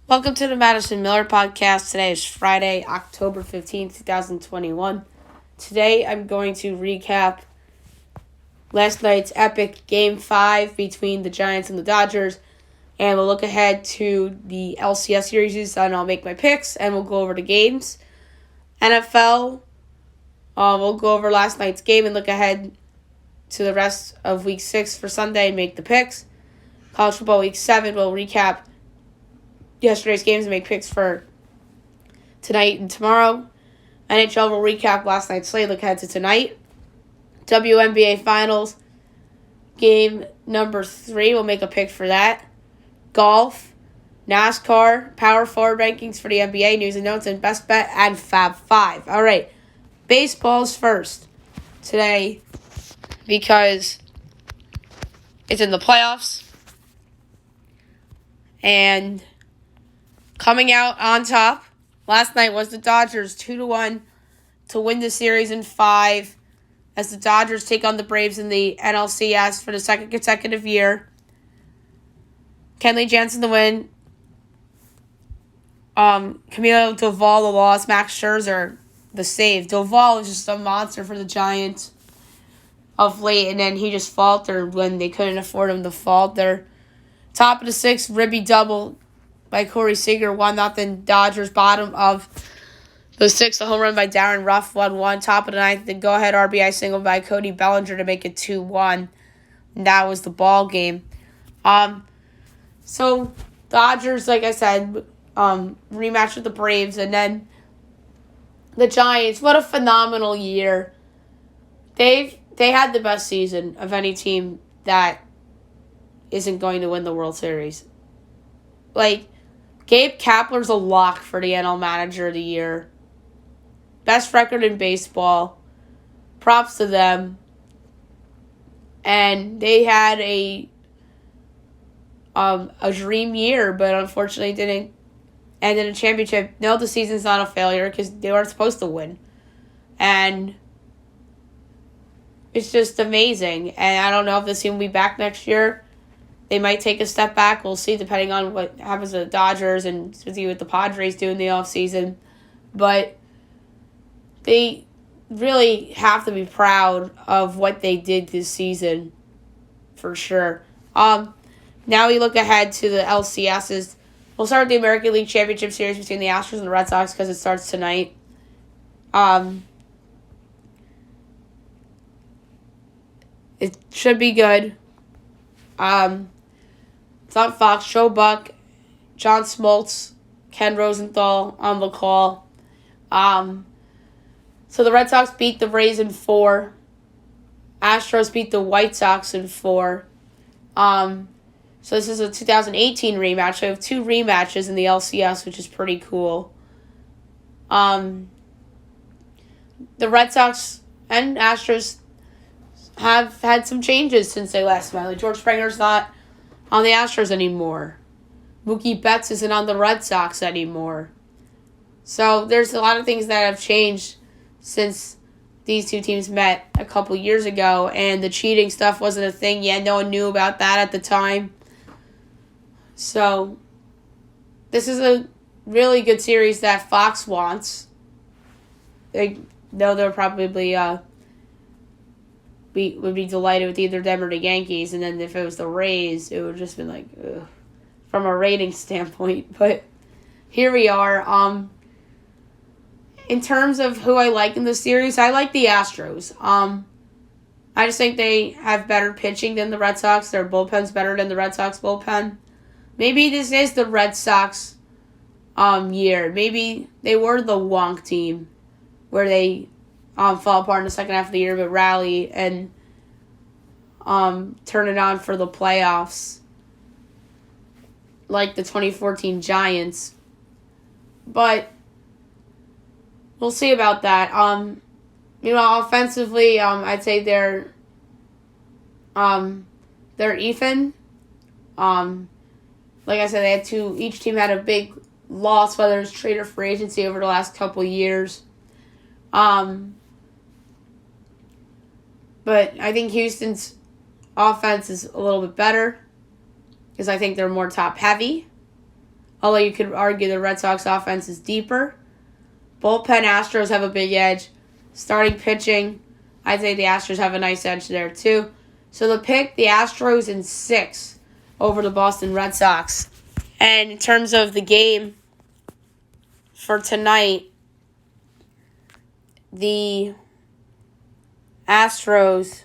Welcome to the Madison Miller Podcast. Today is Friday, October 15th, 2021. Today I'm going to recap last night's epic Game 5 between the Giants and the Dodgers, and we'll look ahead to the LCS series, and I'll make my picks, and we'll go over the games. NFL, we'll go over last night's game and look ahead to the rest of Week 6 for Sunday and make the picks. College football Week 7, we'll recap yesterday's games and make picks for tonight and tomorrow. NHL will recap last night's slate, look ahead to tonight. Wnba Finals, game number 3, we'll make a pick for that. Golf, NASCAR, Power Forward rankings for the NBA, news and notes, and best bet, and Fab 5. All right, baseball's first today because it's in the playoffs. And coming out on top last night was the Dodgers, 2-1 to win the series in 5 as the Dodgers take on the Braves in the NLCS for the second consecutive year. Kenley Jansen the win. Camilo Doval the loss. Max Scherzer the save. Doval is just a monster for the Giants of late, and then he just faltered when they couldn't afford him to falter. Top of the 6th, Ribby double by Corey Seager, 1-0 Dodgers. Bottom of the 6th, a home run by Darren Ruff, 1-1. Top of the 9th, the go-ahead RBI single by Cody Bellinger to make it 2-1. And that was the ball game. So Dodgers, like I said, rematch with the Braves, and then the Giants. What a phenomenal year! They had the best season of any team that isn't going to win the World Series. Like, Gabe Kapler's a lock for the NL Manager of the Year. Best record in baseball. Props to them. And they had a dream year, but unfortunately didn't end in a championship. No, the season's not a failure because they weren't supposed to win. And it's just amazing. And I don't know if this team will be back next year. They might take a step back. We'll see, depending on what happens with the Dodgers and see what the Padres do in the offseason. But they really have to be proud of what they did this season, for sure. Now we look ahead to the LCSs. We'll start with the American League Championship Series between the Astros and the Red Sox because it starts tonight. It should be good. It's on Fox. Joe Buck, John Smoltz, Ken Rosenthal on the call. So the Red Sox beat the Rays in 4. Astros beat the White Sox in 4. So this is a 2018 rematch. So we have 2 rematches in the LCS, which is pretty cool. The Red Sox and Astros have had some changes since they last met. Like George Springer's not on the Astros anymore. Mookie Betts isn't on the Red Sox anymore. So there's a lot of things that have changed since these two teams met a couple years ago, and the cheating stuff wasn't a thing yet. No one knew about that at the time. So this is a really good series that Fox wants. They know they'll probably would be delighted with either them or the Yankees, and then if it was the Rays, it would just been like, ugh, from a rating standpoint. But here we are. In terms of who I like in the series, I like the Astros. I just think they have better pitching than the Red Sox. Their bullpen's better than the Red Sox bullpen. Maybe this is the Red Sox year. Maybe they were the wonk team where they fall apart in the second half of the year, but rally and turn it on for the playoffs, like the 2014 Giants. But we'll see about that. Offensively, I'd say they're even. Like I said, they had each team had a big loss, whether it's trade or free agency, over the last couple of years. But I think Houston's offense is a little bit better because I think they're more top-heavy. Although you could argue the Red Sox offense is deeper. Bullpen Astros have a big edge. Starting pitching, I'd say the Astros have a nice edge there too. So the pick, the Astros in 6 over the Boston Red Sox. And in terms of the game for tonight, the Astros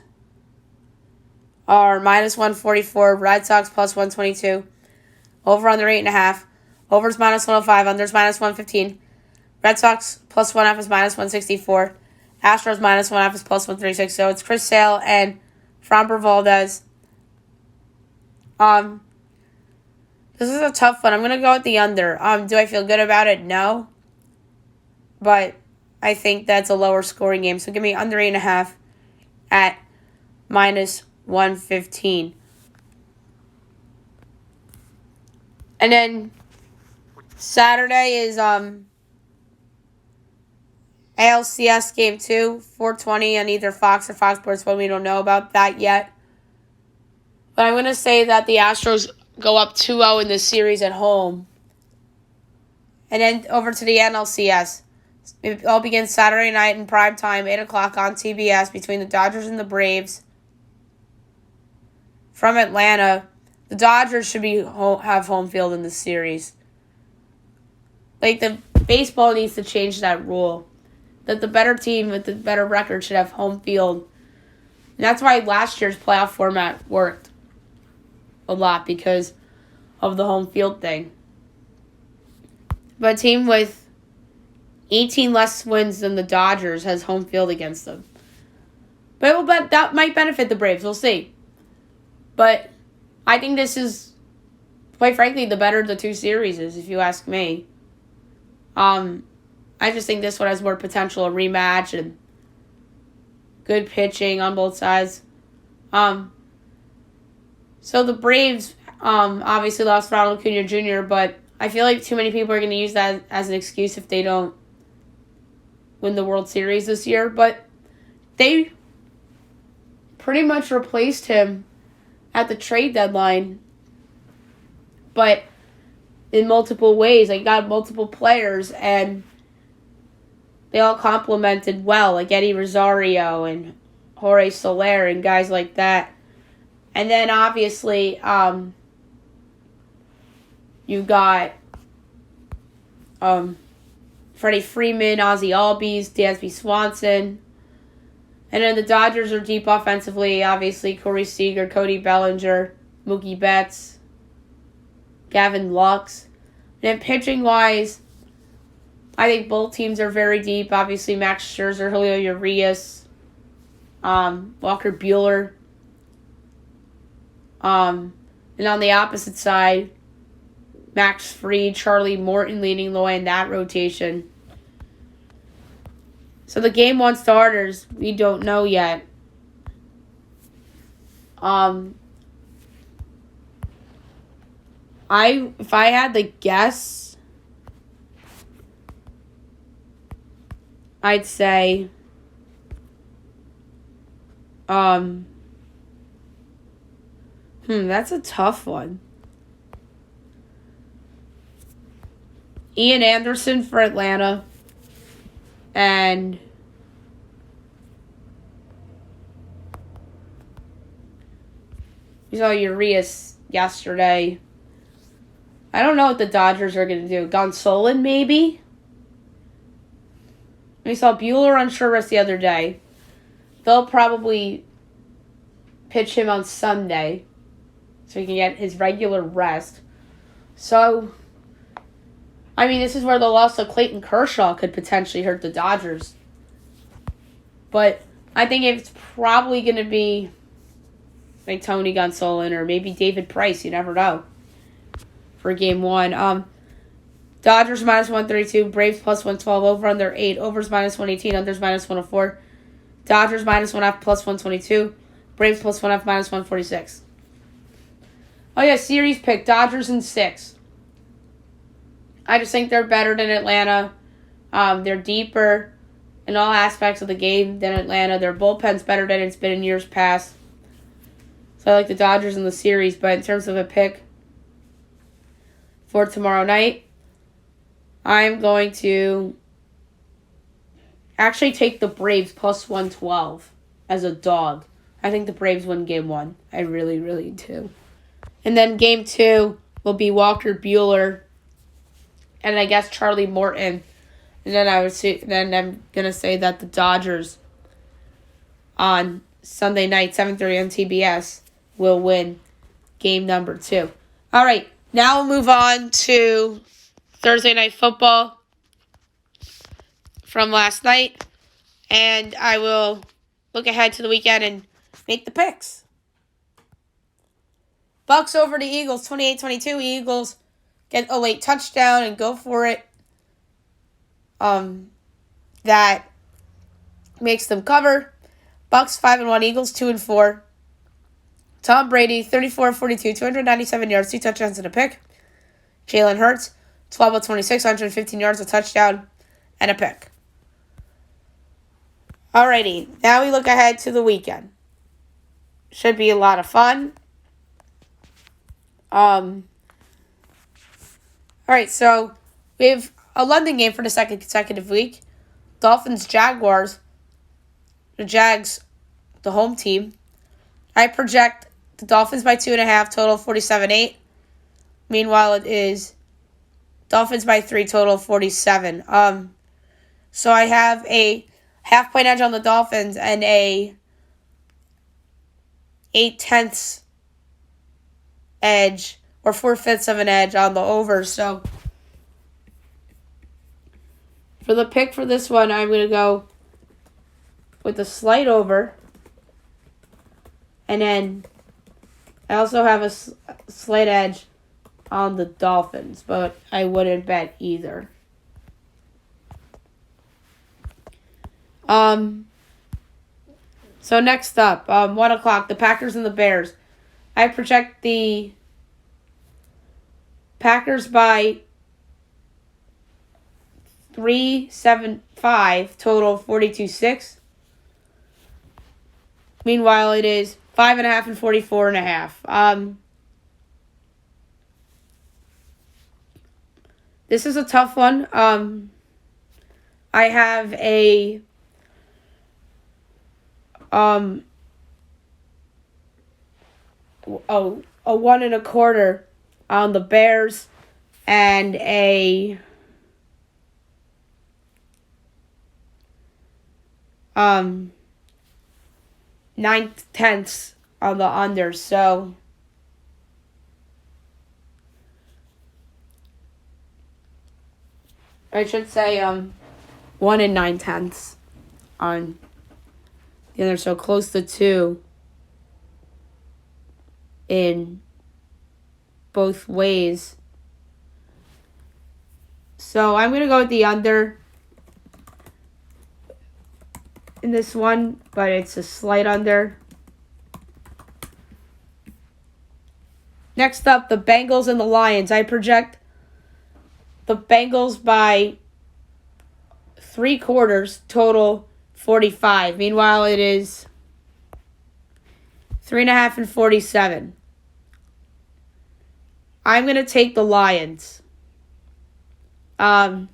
are minus 144, Red Sox plus 122. Over under 8.5. Over's minus 105, under's minus 115. Red Sox plus 1.5 is minus 164. Astros minus 1.5 is plus 136. So it's Chris Sale and Framber Valdez. This is a tough one. I'm going to go with the under. Do I feel good about it? No. But I think that's a lower scoring game. So give me under 8.5 at minus 115. And then Saturday is ALCS Game 2, 4:20 on either Fox or Fox Sports 1. We don't know about that yet. But I'm going to say that the Astros go up 2-0 in this series at home. And then over to the NLCS. It all begins Saturday night in prime time, 8 o'clock on TBS between the Dodgers and the Braves. From Atlanta, the Dodgers should have home field in this series. Like, the baseball needs to change that rule. That the better team with the better record should have home field. And that's why last year's playoff format worked a lot, because of the home field thing. But a team with 18 less wins than the Dodgers has home field against them. But that might benefit the Braves. We'll see. But I think this is, quite frankly, the better of the two series is, if you ask me. I just think this one has more potential, a rematch and good pitching on both sides. So the Braves obviously lost Ronald Acuna Jr., but I feel like too many people are going to use that as an excuse if they don't win the World Series this year. But they pretty much replaced him at the trade deadline, but in multiple ways. They got multiple players, and they all complemented well, like Eddie Rosario and Jorge Soler and guys like that. And then, obviously, you got Freddie Freeman, Ozzie Albies, Dansby Swanson. And then the Dodgers are deep offensively. Obviously, Corey Seager, Cody Bellinger, Mookie Betts, Gavin Lux. And then pitching-wise, I think both teams are very deep. Obviously, Max Scherzer, Julio Urias, Walker Buehler. And on the opposite side, Max Fried, Charlie Morton leading the way in that rotation. So the Game 1 starters, we don't know yet. If I had to guess, I'd say that's a tough one. Ian Anderson for Atlanta. And we saw Urias yesterday. I don't know what the Dodgers are going to do. Gonsolin, maybe? We saw Buehler on short the other day. They'll probably pitch him on Sunday so he can get his regular rest. So, I mean, this is where the loss of Clayton Kershaw could potentially hurt the Dodgers. But I think it's probably going to be like Tony Gonsolin or maybe David Price. You never know. For Game 1. Dodgers minus 132, Braves plus 112, over under 8, overs minus 118, unders minus 104. Dodgers minus 1.5 plus 122, Braves plus 1.5 minus 146. Oh yeah, series pick, Dodgers in 6. I just think they're better than Atlanta. They're deeper in all aspects of the game than Atlanta. Their bullpen's better than it's been in years past. So I like the Dodgers in the series, but in terms of a pick, for tomorrow night. I'm going to actually take the Braves plus 112 as a dog. I think the Braves win game 1. I really, really do. And then game 2 will be Walker Buehler and I guess Charlie Morton. And then I'm gonna say that the Dodgers on Sunday night, 7:30 on TBS, will win game number 2. All right, now we'll move on to Thursday Night Football from last night, and I will look ahead to the weekend and make the picks. Bucks over the Eagles, 28-22. Eagles get a late touchdown and go for it. That makes them cover. Bucks 5-1, Eagles 2-4. Tom Brady 34-42, 297 yards, 2 touchdowns and a pick. Jalen Hurts 12-26, 115 yards, a touchdown and a pick. Alrighty, now we look ahead to the weekend. Should be a lot of fun. Alright, so we have a London game for the second consecutive week. Dolphins-Jaguars. The Jags, the home team. I project the Dolphins by 2.5, total 47-8. Meanwhile, it is Dolphins by 3, total 47. So I have a half-point edge on the Dolphins and a 8/10 edge or 4/5 of an edge on the over. So for the pick for this one, I'm going to go with a slight over. And then I also have a slight edge on the Dolphins, but I wouldn't bet either. So next up, 1 o'clock, the Packers and the Bears. I project the Packers by 3.75, total 42.6. Meanwhile, it is 5.5 and 44.5. This is a tough one. I have a 1 1/4 on the Bears and a 9/10 on the under. So I should say 1 9/10 on the other, so close to 2 in both ways. So I'm going to go with the under in this one, but it's a slight under. Next up, the Bengals and the Lions. I project the Bengals by 3/4, total 45. Meanwhile, it is 3.5 and 47. I'm going to take the Lions. I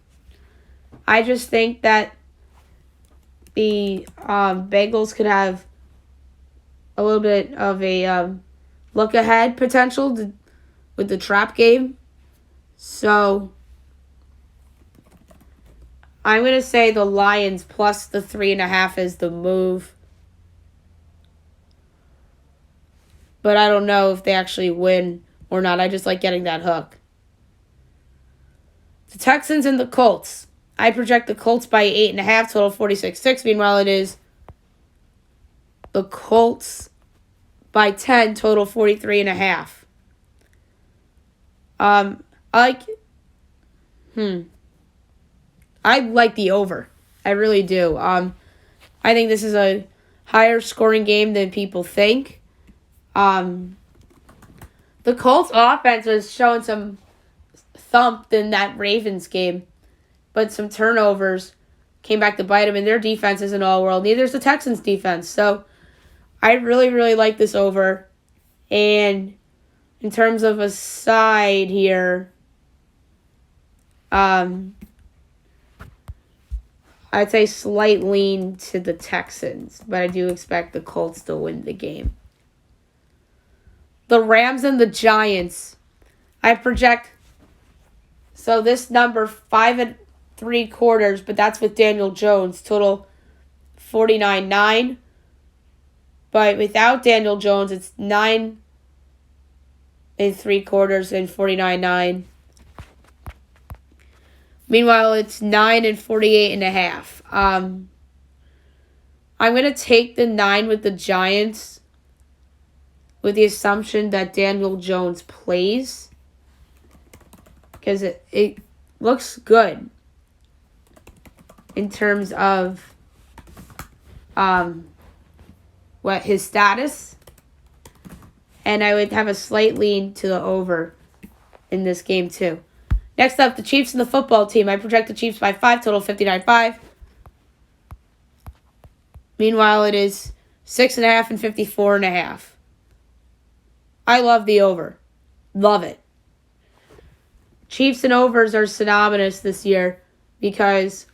just think that the Bengals could have a little bit of a look ahead potential with the trap game. So I'm going to say the Lions plus the 3.5 is the move. But I don't know if they actually win or not. I just like getting that hook. The Texans and the Colts. I project the Colts by 8.5, total 46.6. Meanwhile, it is the Colts by 10, total 43.5. I like the over. I really do. I think this is a higher scoring game than people think. The Colts offense was showing some thump in that Ravens game, but some turnovers came back to bite them, and their defense isn't all world. Neither is the Texans' defense. So I really, really like this over. And in terms of a side here, I'd say slight lean to the Texans, but I do expect the Colts to win the game. The Rams and the Giants. I project, so this number 5 3/4, but that's with Daniel Jones, total 49.9. But without Daniel Jones, it's 9 3/4 and 49.9. Meanwhile, it's 9 and 48.5. I'm going to take the 9 with the Giants with the assumption that Daniel Jones plays, because it looks good in terms of what his status, and I would have a slight lean to the over in this game too. Next up, the Chiefs and the football team. I project the Chiefs by 5, total 59.5. Meanwhile, it is 6.5 and 54.5. I love the over. Love it. Chiefs and overs are synonymous this year because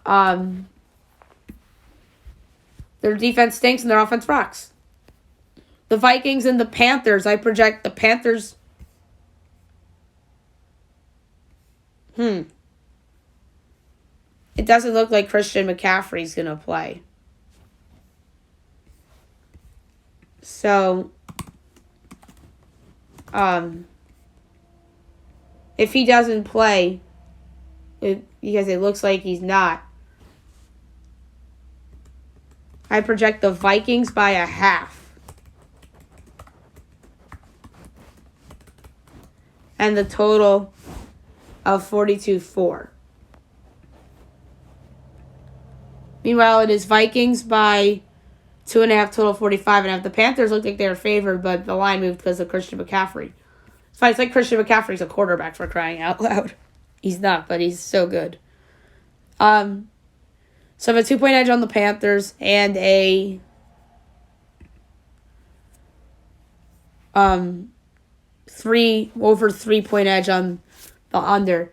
their defense stinks and their offense rocks. The Vikings and the Panthers. I project the Panthers. It doesn't look like Christian McCaffrey's going to play. So, if he doesn't play, because it looks like he's not, I project the Vikings by 0.5. And the total of 42.4. Meanwhile, it is Vikings by 2.5, total 45.5. The Panthers looked like they were favored, but the line moved because of Christian McCaffrey. It's fine. It's like Christian McCaffrey's a quarterback, for crying out loud. He's not, but he's so good. So I have a 2-point edge on the Panthers and a over 3-point edge on the under.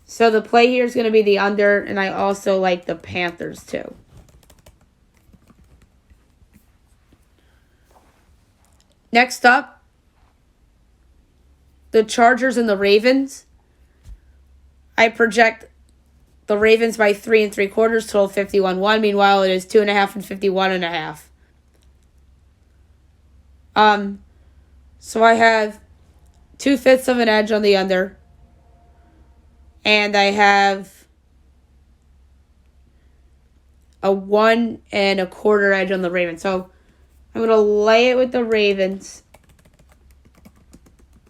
So the play here is going to be the under, and I also like the Panthers too. Next up, the Chargers and the Ravens. I project the Ravens by 3 3/4, total 51.1. Meanwhile, it is 2.5 and 51.5. So I have 2/5 of an edge on the under, and I have a 1 1/4 edge on the Ravens. So I'm going to lay it with the Ravens,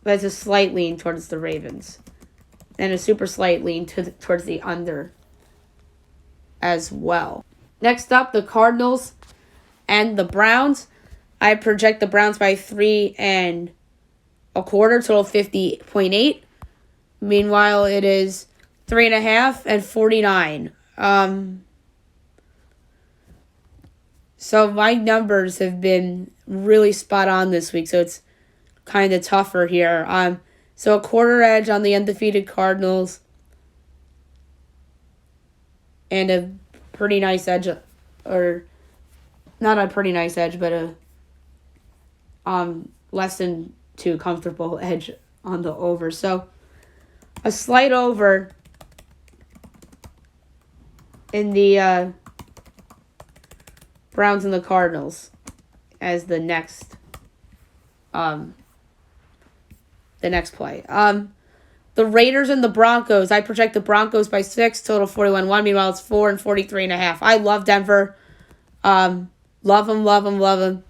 but it's a slight lean towards the Ravens, and a super slight lean towards the under as well. Next up, the Cardinals and the Browns. I project the Browns by 3 1/4, total 50.8. Meanwhile, it is 3.5 and 49. So my numbers have been really spot on this week, so it's kind of tougher here. So a 1/4 edge on the undefeated Cardinals, and a pretty nice edge, or not a pretty nice edge, but a less than 2 comfortable edge on the over. So a slight over in the Browns and the Cardinals as the next play. The Raiders and the Broncos. I project the Broncos by 6, total 41.1. Meanwhile, it's 4 and 43.5. I love Denver. Love them.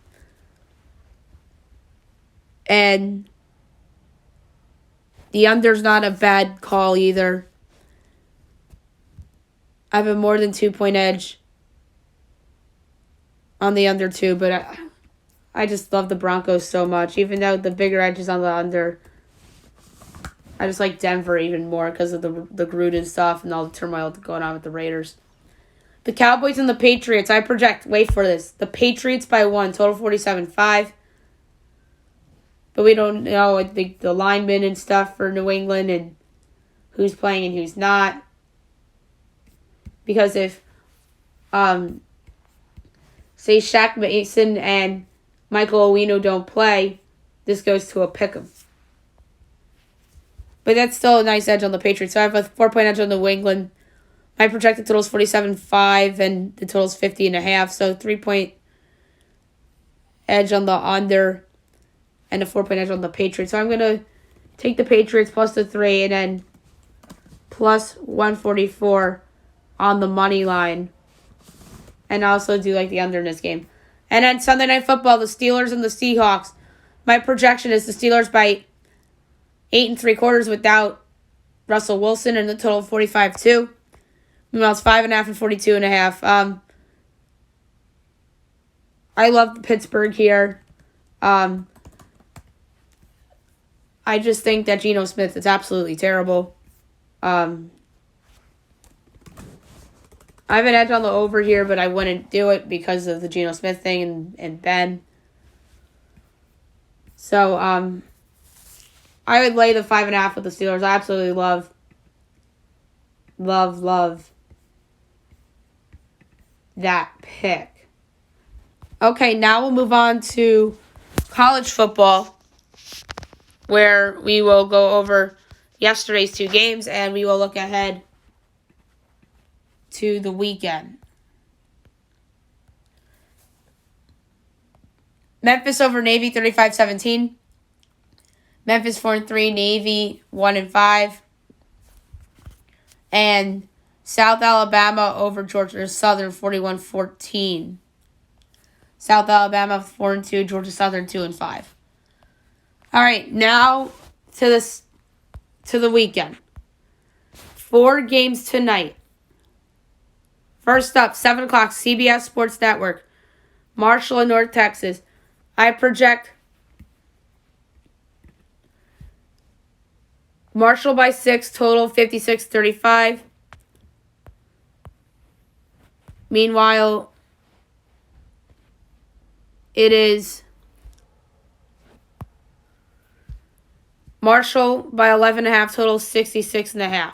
And the under's not a bad call either. I have a more than 2-point edge on the under too, but I just love the Broncos so much. Even though the bigger edge is on the under, I just like Denver even more because of the Gruden stuff and all the turmoil going on with the Raiders. The Cowboys and the Patriots. I project, wait for this, the Patriots by 1, total 47.5. but we don't know the linemen and stuff for New England and who's playing and who's not. Because if, say, Shaq Mason and Michael Owino don't play, this goes to a pick'em. But that's still a nice edge on the Patriots. So I have a 4-point edge on New England. My projected total is 47.5, and the total is 50.5. So 3-point edge on the under, and a 4-point edge on the Patriots. So I'm going to take the Patriots plus the 3, and then plus 144 on the money line. And also do like the under in this game. And then Sunday Night Football, the Steelers and the Seahawks. My projection is the Steelers by 8 3/4 without Russell Wilson, and the total of 45-2. Meanwhile, it's 5.5 and 42.5. I love Pittsburgh here. I just think that Geno Smith is absolutely terrible. I have an edge on the over here, but I wouldn't do it because of the Geno Smith thing and Ben. So, I would lay the 5.5 with the Steelers. I absolutely love that pick. Okay, now we'll move on to college football, where we will go over yesterday's 2 games, and we will look ahead to the weekend. Memphis over Navy, 35-17. Memphis 4-3, Navy 1-5. And South Alabama over Georgia Southern, 41-14. South Alabama 4-2, Georgia Southern 2-5. All right, now to the weekend. 4 games tonight. First up, 7 o'clock, CBS Sports Network, Marshall and North Texas. I project Marshall by 6, total 56-35. Meanwhile, it is Marshall by 11.5, total 66.5.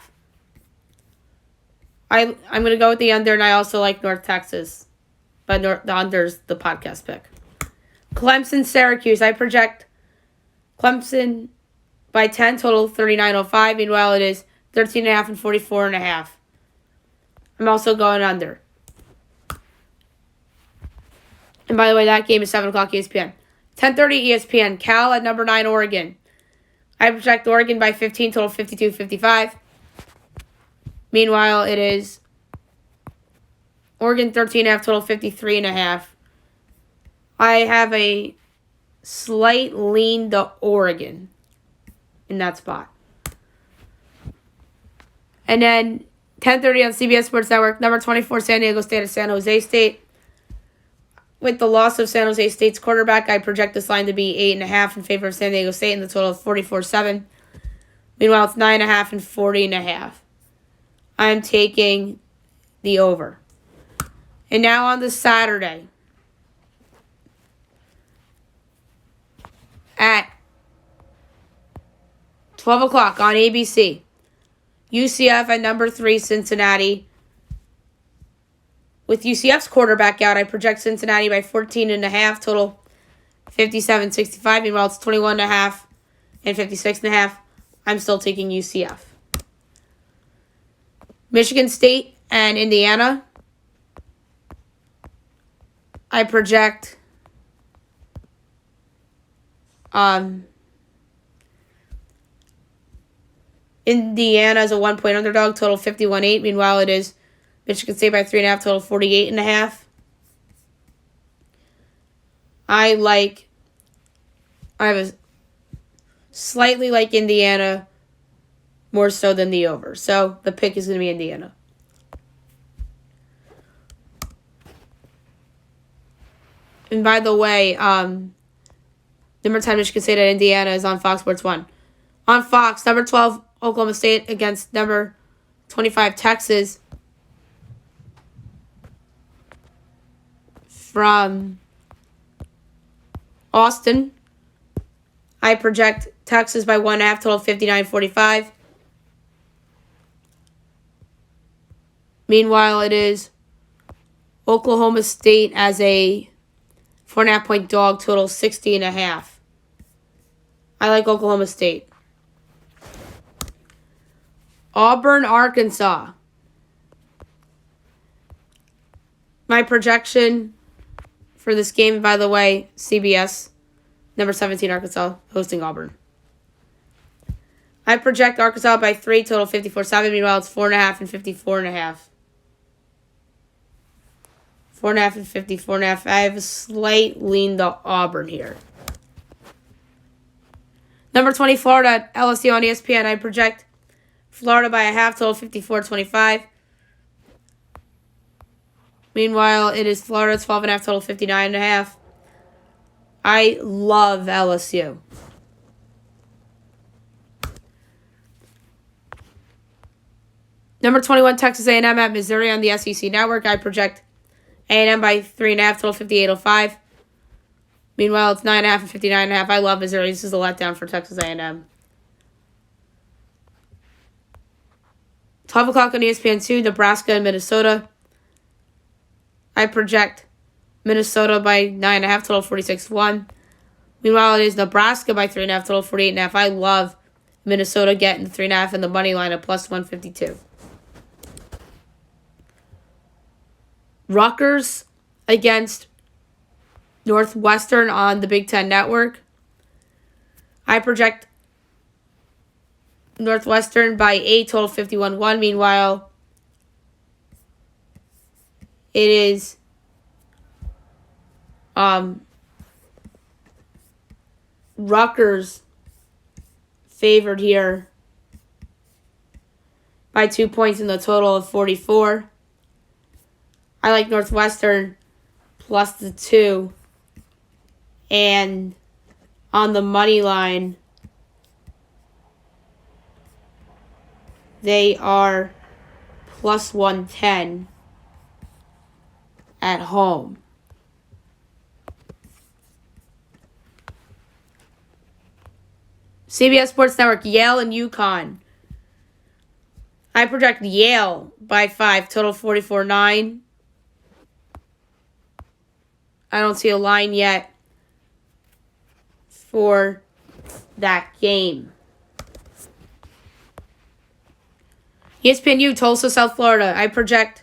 I'm going to go with the under, and I also like North Texas. But the under's the podcast pick. Clemson, Syracuse. I project Clemson by 10, total 39.05. Meanwhile, it is 13.5 and 44.5. I'm also going under. And by the way, that game is 7 o'clock ESPN. 10:30 ESPN. Cal at number 9, Oregon. I project Oregon by 15, total 52-55. Meanwhile, it is Oregon 13.5, total 53.5. I have a slight lean to Oregon in that spot. And then 10:30 on CBS Sports Network, number 24, San Diego State at San Jose State. With the loss of San Jose State's quarterback, I project this line to be 8.5 in favor of San Diego State, and the total of 44-7. Meanwhile, it's 9.5 and 40.5. I'm taking the over. And now on the Saturday, at 12 o'clock on ABC, UCF at number 3, Cincinnati. With UCF's quarterback out, I project Cincinnati by 14.5, total 57-65. Meanwhile, it's 21.5 and 56.5. I'm still taking UCF. Michigan State and Indiana. I project Indiana as a 1-point underdog, total 51-8. Meanwhile, it is Michigan State by 3.5, total 48.5. I have a slightly like Indiana more so than the over. So the pick is going to be Indiana. And by the way, number 10 Michigan State at Indiana is on Fox Sports 1. On Fox, number 12 Oklahoma State against number 25 Texas. From Austin, I project Texas by 1.5, total 59-45. Meanwhile, it is Oklahoma State as a 4.5 point dog, total 60.5. I like Oklahoma State. Auburn, Arkansas. My projection for this game, by the way, CBS, number 17, Arkansas, hosting Auburn. I project Arkansas by 3, total 54-7. Meanwhile, it's 4.5 and 54.5. 4.5 and 54.5. I have a slight lean to Auburn here. Number 20, Florida, LSU on ESPN. I project Florida by a half, total 54-25. Meanwhile, it is Florida 12.5, total 59.5. I love LSU. Number 21, Texas A&M at Missouri on the SEC Network. I project A&M by 3.5, total 58.05. Meanwhile, it's 9.5 and 59.5. I love Missouri. This is a letdown for Texas A&M. 12 o'clock on ESPN2, Nebraska and Minnesota. I project Minnesota by 9.5, total 46-1. Meanwhile, it is Nebraska by 3.5, total 48.5. I love Minnesota getting the 3.5 and the money line at plus 152. Rutgers against Northwestern on the Big Ten Network. I project Northwestern by 8, total 51-1. Meanwhile, it is Rutgers favored here by 2 points in the total of 44. I like Northwestern plus the 2. And on the money line, they are plus 110 at home. CBS Sports Network, Yale and UConn. I project Yale by 5, total 44-9. I don't see a line yet for that game. ESPNU, Tulsa, South Florida. I project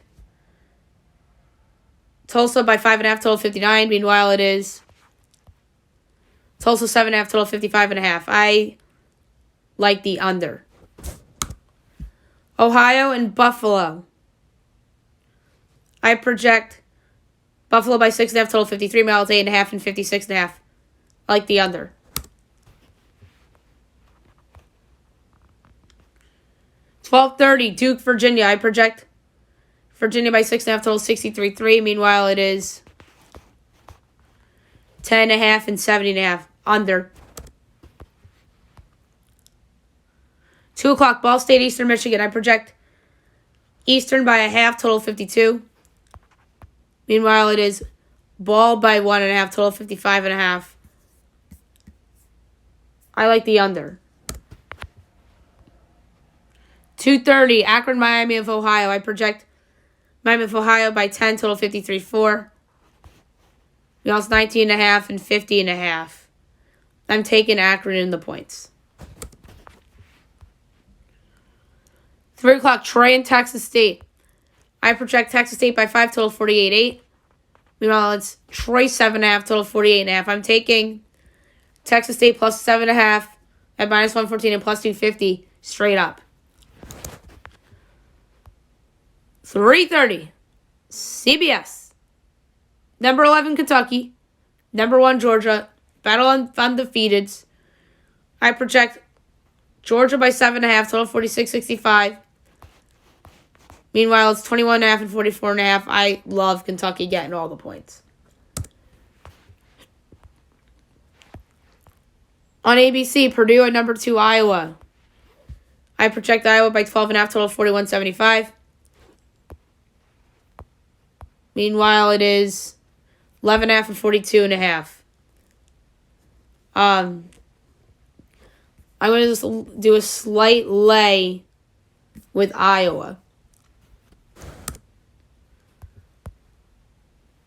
Tulsa by 5.5, total 59. Meanwhile, it is Tulsa 7.5, total 55.5. I like the under. Ohio and Buffalo. I project Buffalo by 6.5, total 53. Meanwhile, it's 8.5 and 56.5. I like the under. $12:30, Duke, Virginia. I project Virginia by 6.5, total 63.3. Meanwhile, it is 10.5 and 70.5. Under. 2 o'clock, Ball State, Eastern Michigan. I project Eastern by a half, total 52. Meanwhile, it is Ball by 1.5, total 55.5. I like the under. 2:30, Akron, Miami of Ohio. I project Miami of Ohio by 10, total 53.4. We also 19.5 and 50.5. I'm taking Akron in the points. 3 o'clock, Troy and Texas State. I project Texas State by 5, total 48.8. Meanwhile, it's Troy 7.5, total 48.5. I'm taking Texas State plus 7.5 at minus 114 and plus 250 straight up. 3:30, CBS. Number 11, Kentucky. Number 1, Georgia. Battle on undefeateds. I project Georgia by 7.5, total 46-65. Meanwhile, it's 21.5 and 44.5. I love Kentucky getting all the points. On ABC, Purdue at number 2, Iowa. I project Iowa by 12.5, total 41-75. Meanwhile, it is 11.5 and 42.5. I'm going to just do a slight lay with Iowa.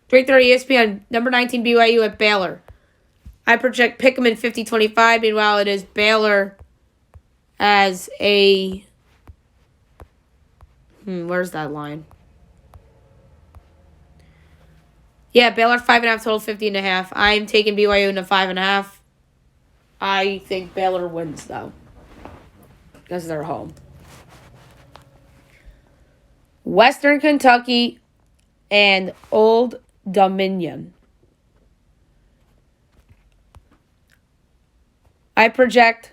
3:30 ESPN, number 19 BYU at Baylor. I project Pick'em in 50-25. Meanwhile, it is Baylor as a... where's that line? Yeah, Baylor 5.5 total, 50.5. I'm taking BYU into 5.5. I think Baylor wins, though, because they're home. Western Kentucky and Old Dominion. I project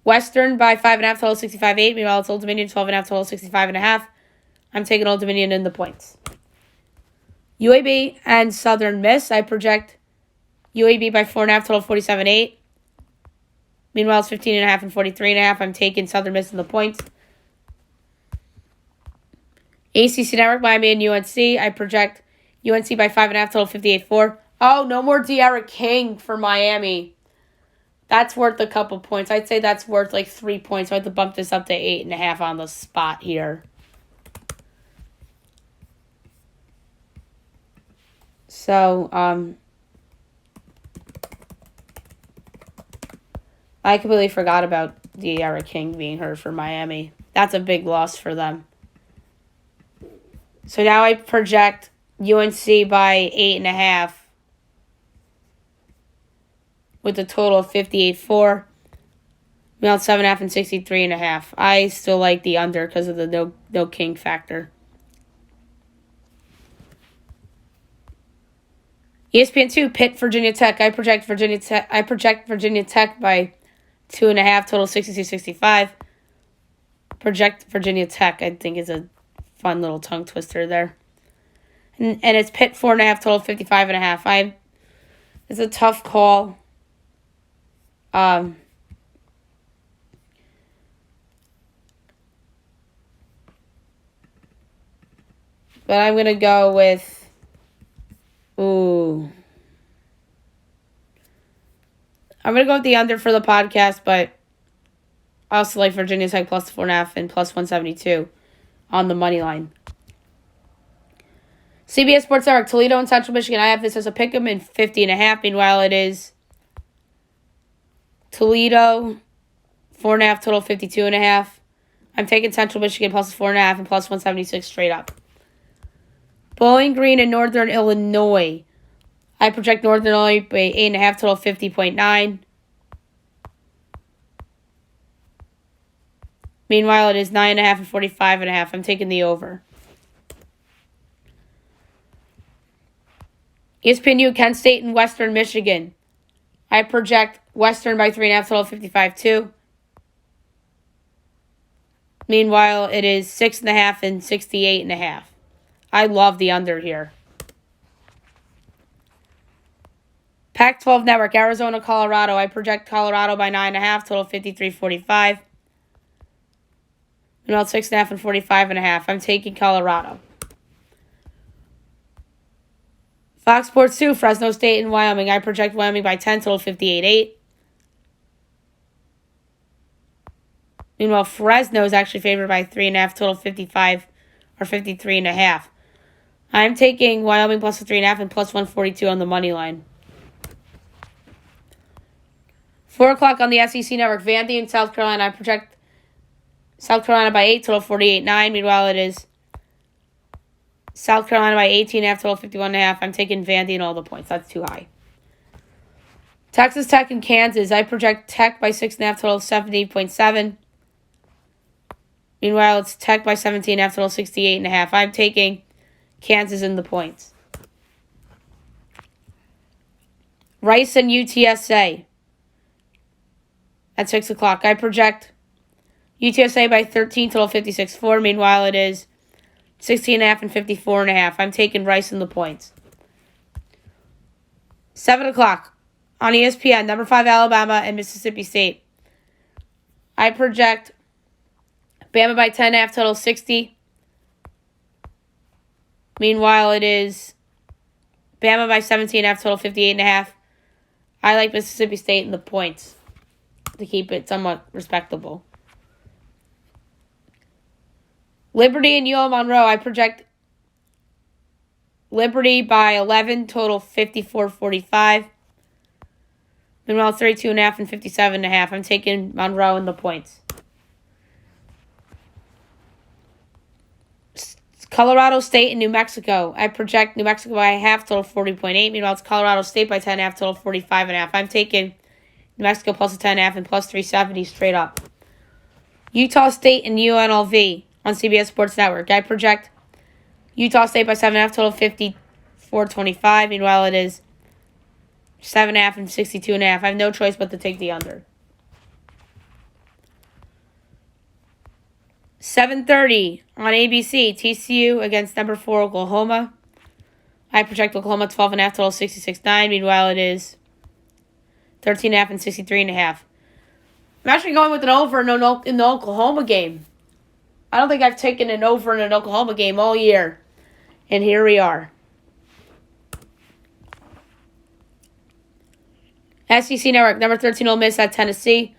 Western by 5.5 total, 65.8. Meanwhile, it's Old Dominion 12.5 total, 65.5. I'm taking Old Dominion in the points. UAB and Southern Miss. I project UAB by 4.5 total, 47.8. Meanwhile, it's 15.5 and 43.5. I'm taking Southern Miss in the points. ACC Network, Miami and UNC. I project UNC by 5.5 total, 58.4. Oh, no more De'Ara King for Miami. That's worth a couple points. I'd say that's worth like 3 points. So I have to bump this up to 8.5 on the spot here. So, I completely forgot about De'Ara King being hurt for Miami. That's a big loss for them. So now I project UNC by 8.5 with a total of 58.4. Meanwhile, 7.5 and 63.5. I still like the under because of the no King factor. ESPN2, Pitt, Virginia Tech. I project Virginia Tech by 2.5, total 62-65. Project Virginia Tech, I think, is a fun little tongue twister there. And it's Pitt 4.5, total 55.5. It's a tough call. But I'm going to go with... I'm going to go with the under for the podcast, but I also like Virginia Tech plus 4.5 and plus 172 on the money line. CBS Sports Network, Toledo and Central Michigan. I have this as a pick'em in 50.5. Meanwhile, it is Toledo 4.5 total, 52.5. I'm taking Central Michigan plus 4.5 and plus 176 straight up. Bowling Green and Northern Illinois. I project Northern Illinois by 8.5 total, 50.9. Meanwhile, it is 9.5 and 45.5. I'm taking the over. ESPNU, Kent State and Western Michigan. I project Western by 3.5 total, 55.2. Meanwhile, it is 6.5 and 68.5. I love the under here. Pac-12 Network, Arizona, Colorado. I project Colorado by 9.5, total 53.45. Meanwhile, 6.5 and 45.5. I'm taking Colorado. Fox Sports 2, Fresno State and Wyoming. I project Wyoming by 10, total 58.8. Meanwhile, Fresno is actually favored by 3.5, total 55 or 53.5. I'm taking Wyoming plus 3.5 and plus 142 on the money line. 4 o'clock on the SEC Network, Vandy and South Carolina. I project South Carolina by 8, total 48.9. Meanwhile, it is South Carolina by 18.5, total 51.5. I'm taking Vandy and all the points. That's too high. Texas Tech and Kansas. I project Tech by 6.5, total 70.7. Meanwhile, it's Tech by 17.5, total 68.5. I'm taking Kansas in the points. Rice and UTSA at 6 o'clock. I project UTSA by 13, total 56.4. Meanwhile, it is 16.5 and 54.5. I'm taking Rice in the points. 7 o'clock on ESPN, number 5 Alabama and Mississippi State. I project Bama by 10.5, total 60. Meanwhile, it is Bama by 17.5, total 58.5. I like Mississippi State in the points. to keep it somewhat respectable. Liberty and UL Monroe, I project Liberty by 11, total 54-45. Meanwhile, 32.5 and 57.5. I'm taking Monroe in the points. Colorado State and New Mexico. I project New Mexico by a half, total 40.8. Meanwhile, it's Colorado State by 10.5, total 45.5. I'm taking New Mexico plus a 10.5 and plus 370 straight up. Utah State and UNLV on CBS Sports Network. I project Utah State by 7.5, total 54.25. Meanwhile, it is 7.5 and 62.5. I have no choice but to take the under. 7:30 on ABC, TCU against number 4 Oklahoma. I project Oklahoma 12.5, total 66.9. Meanwhile, it is 13.5 and 63.5. I'm actually going with an over in the Oklahoma game. I don't think I've taken an over in an Oklahoma game all year. And here we are. SEC Network, number 13 Ole Miss at Tennessee.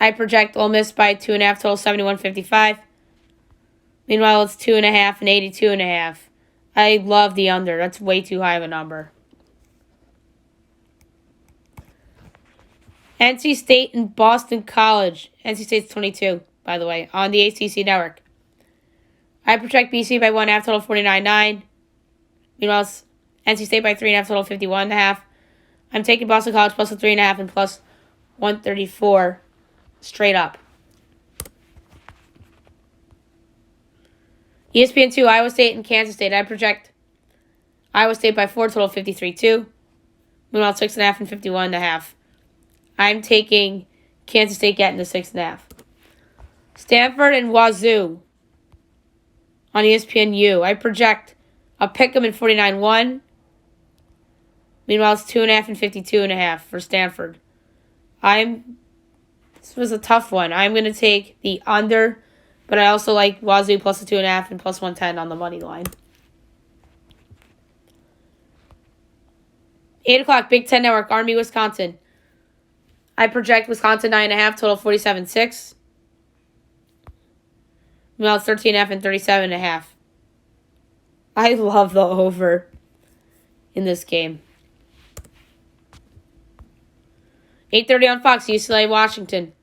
I project Ole Miss by 2.5, total 71.55. Meanwhile, it's 2.5 and 82.5. I love the under. That's way too high of a number. NC State and Boston College. NC State's 22, by the way, on the ACC Network. I project BC by 1.5, total 49.9. Meanwhile, it's NC State by 3.5, total 51.5. I'm taking Boston College plus a 3.5 and plus 134 straight up. ESPN 2, Iowa State and Kansas State. I project Iowa State by 4, total 53.2. Meanwhile, 6.5 and 51.5. I'm taking Kansas State getting the 6.5. Stanford and Wazoo on ESPN U. I project a pick'em in 49.1. Meanwhile, it's 2.5 and 52.5 for Stanford. This was a tough one. I'm going to take the under, but I also like Wazoo plus a 2.5 and plus 110 on the money line. 8 o'clock, Big Ten Network, Army, Wisconsin. I project Wisconsin 9.5, total 47.6. Meanwhile, it's 13.5 and 37.5. I love the over in this game. 8:30 on Fox, UCLA, Washington.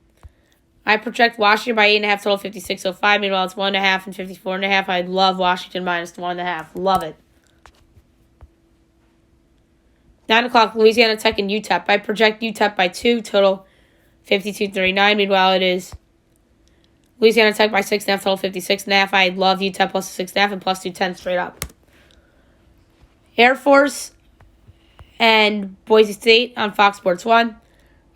I project Washington by 8.5, total 56.05. Meanwhile, it's 1.5 and 54.5. I love Washington minus 1.5. Love it. 9 o'clock, Louisiana Tech and UTEP. I project UTEP by 2, total 52.39. Meanwhile, it is Louisiana Tech by 6.5, total 56.5. I love UTEP plus 6.5 and plus 210 straight up. Air Force and Boise State on Fox Sports 1.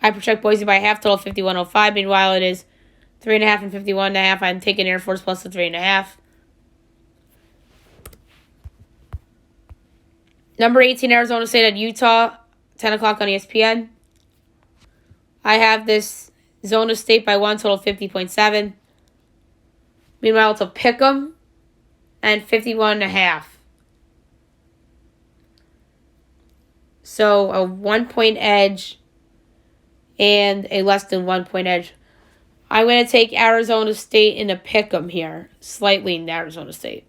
I project Boise by half, total 51.05. Meanwhile, it is 3.5 and 51.5. I'm taking Air Force plus the 3.5. Number 18, Arizona State at Utah, 10 o'clock on ESPN. I have this Zona State by 1, total 50.7. Meanwhile, it's a pick'em and 51.5. So a 1-point edge and a less than 1-point edge. I'm going to take Arizona State in a pick'em here. Slightly in Arizona State.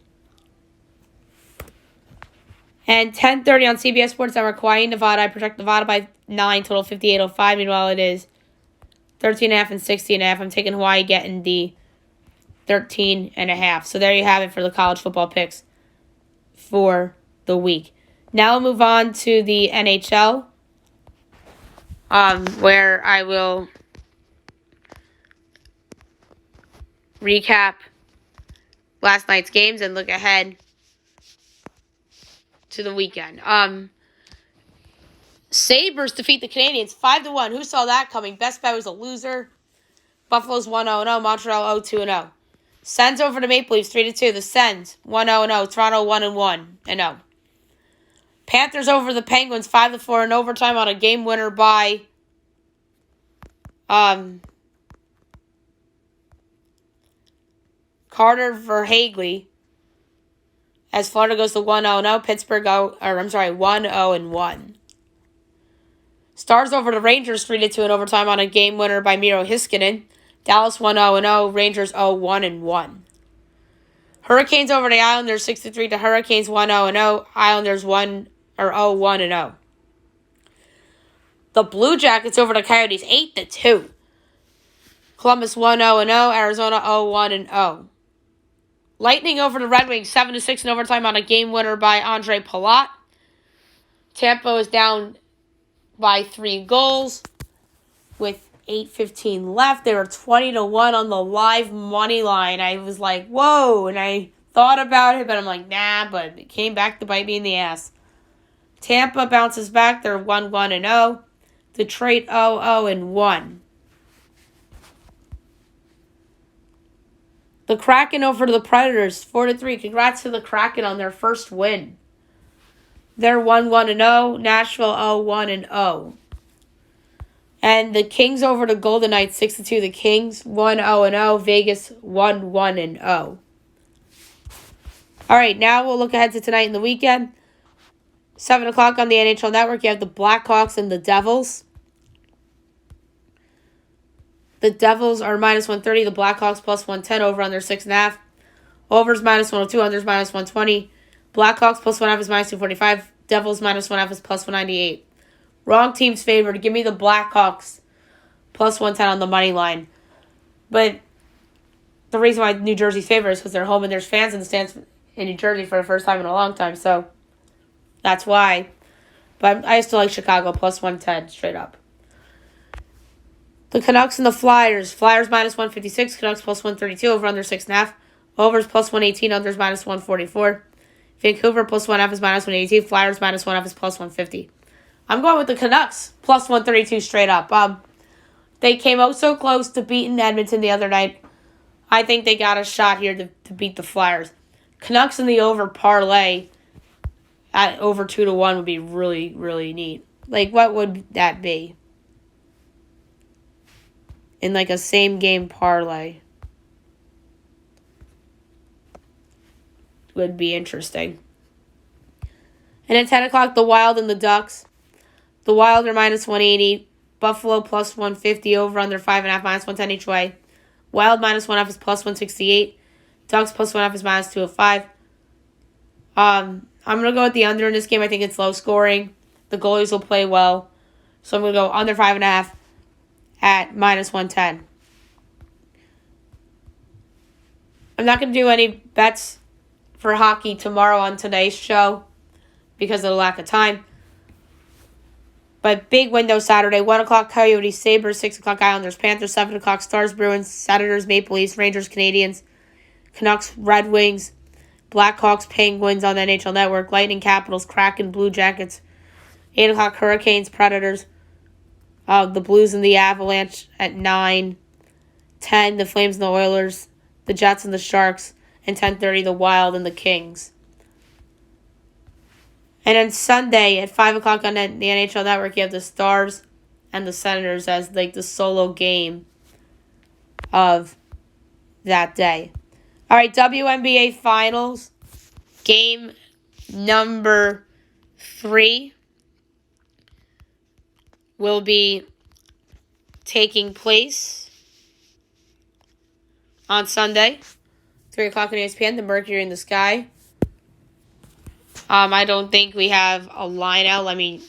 And 10:30 on CBS Sports Network, Hawaii, Nevada. I project Nevada by 9, total 58.05. Meanwhile, it is 13.5 and 60.5. I'm taking Hawaii getting the 13.5. So there you have it for the college football picks for the week. Now we'll move on to the NHL, where I will recap last night's games and look ahead to the weekend. Sabres defeat the Canadiens 5-1. Who saw that coming? Best bet was a loser. Buffalo's 1-0-0. Montreal 0-2-0. Sens over the Maple Leafs 3-2. The Sens 1-0-0. Toronto 1-1-0. Panthers over the Penguins 5-4 in overtime on a game winner by Carter Verhaeghe. As Florida goes to 1-0-0, Pittsburgh 1-0-1. Stars over the Rangers 3-2 in overtime on a game winner by Miro Heiskanen. Dallas 1-0-0. Rangers 0-1-1. Hurricanes over the Islanders 6-3 to Hurricanes 1-0-0. Islanders 0-1-0. The Blue Jackets over the Coyotes 8-2. Columbus 1-0-0. Arizona 0-1-0. Lightning over the Red Wings 7-6 in overtime on a game winner by Andre Palat. Tampa is down by 3 goals with 8:15 left. They were 20-1 on the live money line. I was like, whoa, and I thought about it, but I'm like, nah, but it came back to bite me in the ass. Tampa bounces back. They're 1-1-0. Detroit 0-0-1. The Kraken over to the Predators 4-3. Congrats to the Kraken on their first win. They're 1-1-0. Nashville 0-1-0. And the Kings over to Golden Knights 6-2. The Kings 1-0-0. Vegas 1-1-0. All right, now we'll look ahead to tonight and the weekend. 7 o'clock on the NHL Network, you have the Blackhawks and the Devils. The Devils are minus 130. The Blackhawks plus 110. Over under 6.5. Overs minus 102. Unders minus 120. Blackhawks plus 1.5 is minus 245. Devils minus 1.5 is plus 198. Wrong team's favored. Give me the Blackhawks plus 110 on the money line. But the reason why New Jersey's favored is because they're home and there's fans in the stands in New Jersey for the first time in a long time. So that's why. But I still like Chicago plus 110 straight up. The Canucks and the Flyers. Flyers minus 156. Canucks plus 132. Over under 6.5. Overs plus 118. Unders minus 144. Vancouver plus 1.5 is minus 182. Flyers minus 1.5 is plus 150. I'm going with the Canucks plus 132 straight up. They came out so close to beating Edmonton the other night. I think they got a shot here to beat the Flyers. Canucks in the over parlay at over 2-1 would be really, really neat. Like, what would that be? In like a same game parlay. Would be interesting. And at 10 o'clock, the Wild and the Ducks. The Wild are minus 180. Buffalo plus 150. Over under 5.5 minus 110 each way. Wild minus 1.5 is plus 168. Ducks plus 1.5 is minus 205. I'm going to go with the under in this game. I think it's low scoring. The goalies will play well. So I'm going to go under 5.5 at minus 110. I'm not going to do any bets for hockey tomorrow on today's show because of the lack of time. But big window Saturday, 1 o'clock Coyotes, Sabres, 6 o'clock Islanders, Panthers, 7 o'clock Stars, Bruins, Senators, Maple Leafs, Rangers, Canadians, Canucks, Red Wings, Blackhawks, Penguins on the NHL Network, Lightning, Capitals, Kraken, Blue Jackets, 8 o'clock Hurricanes, Predators, the Blues and the Avalanche at 9, 10 the Flames and the Oilers, the Jets and the Sharks, and 10:30 the Wild and the Kings. And then Sunday at 5 o'clock on the NHL Network, you have the Stars and the Senators as like the solo game of that day. All right, WNBA Finals, game number 3 will be taking place on Sunday, 3 o'clock on ESPN, the Mercury in the Sky. I don't think we have a line out. Let me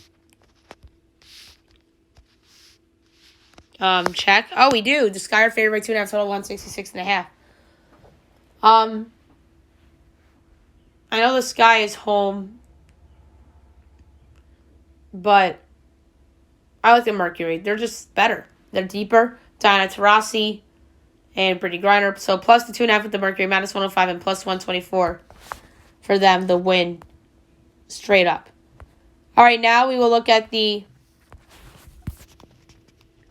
check. Oh, we do. The Sky are favored by 2.5, total 166.5. I know the Sky is home, but I like the Mercury. They're just better. They're deeper. Diana Taurasi and Brittany Griner. So plus the 2.5 with the Mercury, minus 105 and plus 124 for them, the win straight up. All right, now we will look at the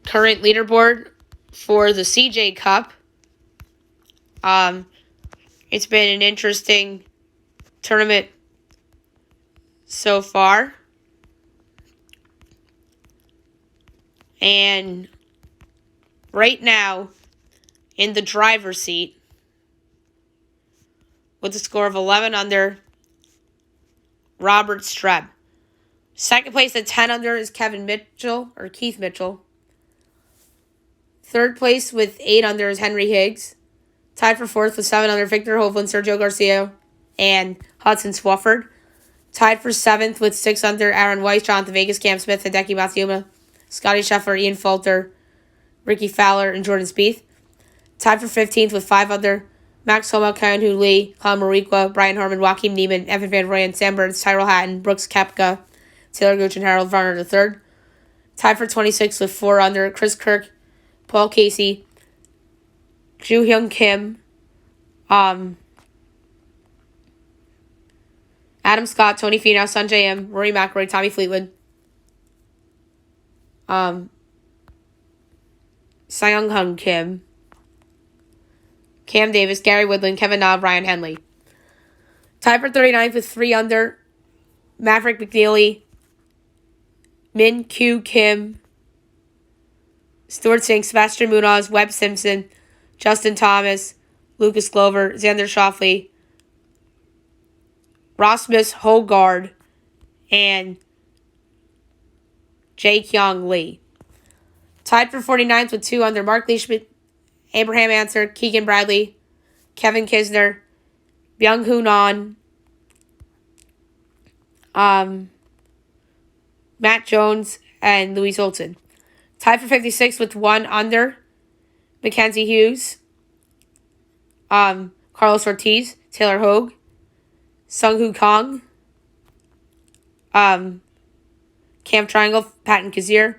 current leaderboard for the CJ Cup. It's been an interesting tournament so far. And right now, in the driver's seat, with a score of 11 under, Robert Streb. Second place at 10 under is Keith Mitchell. Third place with 8 under is Henry Higgs. Tied for fourth with 7 under Victor Hovland, Sergio Garcia, and Hudson Swafford. Tied for seventh with 6 under Aaron Weiss, Jonathan Vegas, Cam Smith, Hideki Matsuyama, Scotty Scheffler, Ian Falter, Ricky Fowler, and Jordan Spieth. Tied for 15th with 5 under Max Homa, Kyung-Hoo Lee, Colin Marikwa, Brian Harmon, Joaquin Neiman, Evan Van Rooyen, Sam Burns, Tyrell Hatton, Brooks Koepka, Taylor Gooch, and Harold Varner III. Tied for 26th with 4 under Chris Kirk, Paul Casey, Joo Hyung Kim, Adam Scott, Tony Finau, Sanjay M, Rory McIlroy, Tommy Fleetwood, Seung-Hoon Kim, Cam Davis, Gary Woodland, Kevin Na, Ryan Henley. Tied for 39th with 3 under Maverick McNeely, Min Kyu Kim, Stuart Singh, Sebastian Munoz, Webb Simpson, Justin Thomas, Lucas Glover, Xander Schauffele, Rasmus Højgaard, and Jae-Kyung Lee. Tied for 49th with 2 under Mark Leishman, Abraham Ancer, Keegan Bradley, Kevin Kisner, Byung-Hoon An, Matt Jones, and Louis Olson. Tied for 56th with 1 under Mackenzie Hughes, Carlos Ortiz, Taylor Hogue, Sung-Hoo Kong, Cam Triangle, Patton Kazir,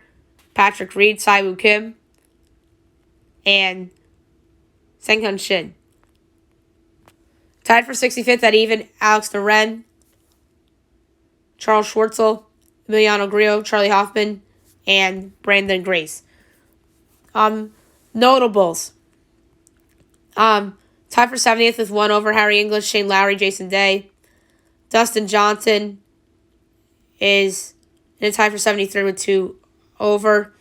Patrick Reed, Siwoo Kim, and Sang-Hyun Shin. Tied for 65th at even, Alex Noren, Charles Schwartzel, Emiliano Grillo, Charlie Hoffman, and Brandon Grace. Notables. Tied for 70th with 1 over Harry English, Shane Lowry, Jason Day. Dustin Johnson is in a tie for 73 with 2 over.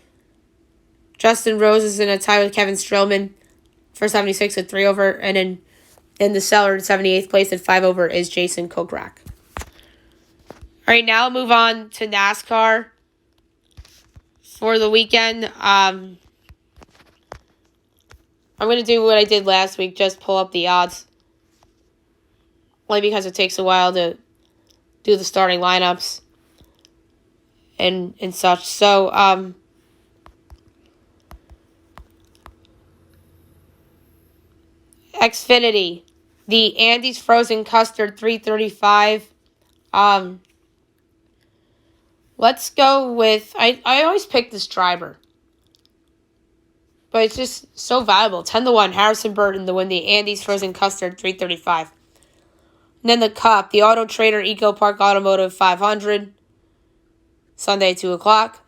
Justin Rose is in a tie with Kevin Strowman for 76 at 3 over. And in the cellar, 78th place at 5 over is Jason Kokrak. All right, now I'll move on to NASCAR for the weekend. I'm going to do what I did last week, just pull up the odds. Only because it takes a while to do the starting lineups and such. So, Xfinity, the Andes Frozen Custard 335. Let's go with, I always pick this driver, but it's just so valuable. 10-1, Harrison Burton to win the Andes Frozen Custard 335. And then the Cup, the Auto Trader Eco Park Automotive 500, Sunday 2 o'clock.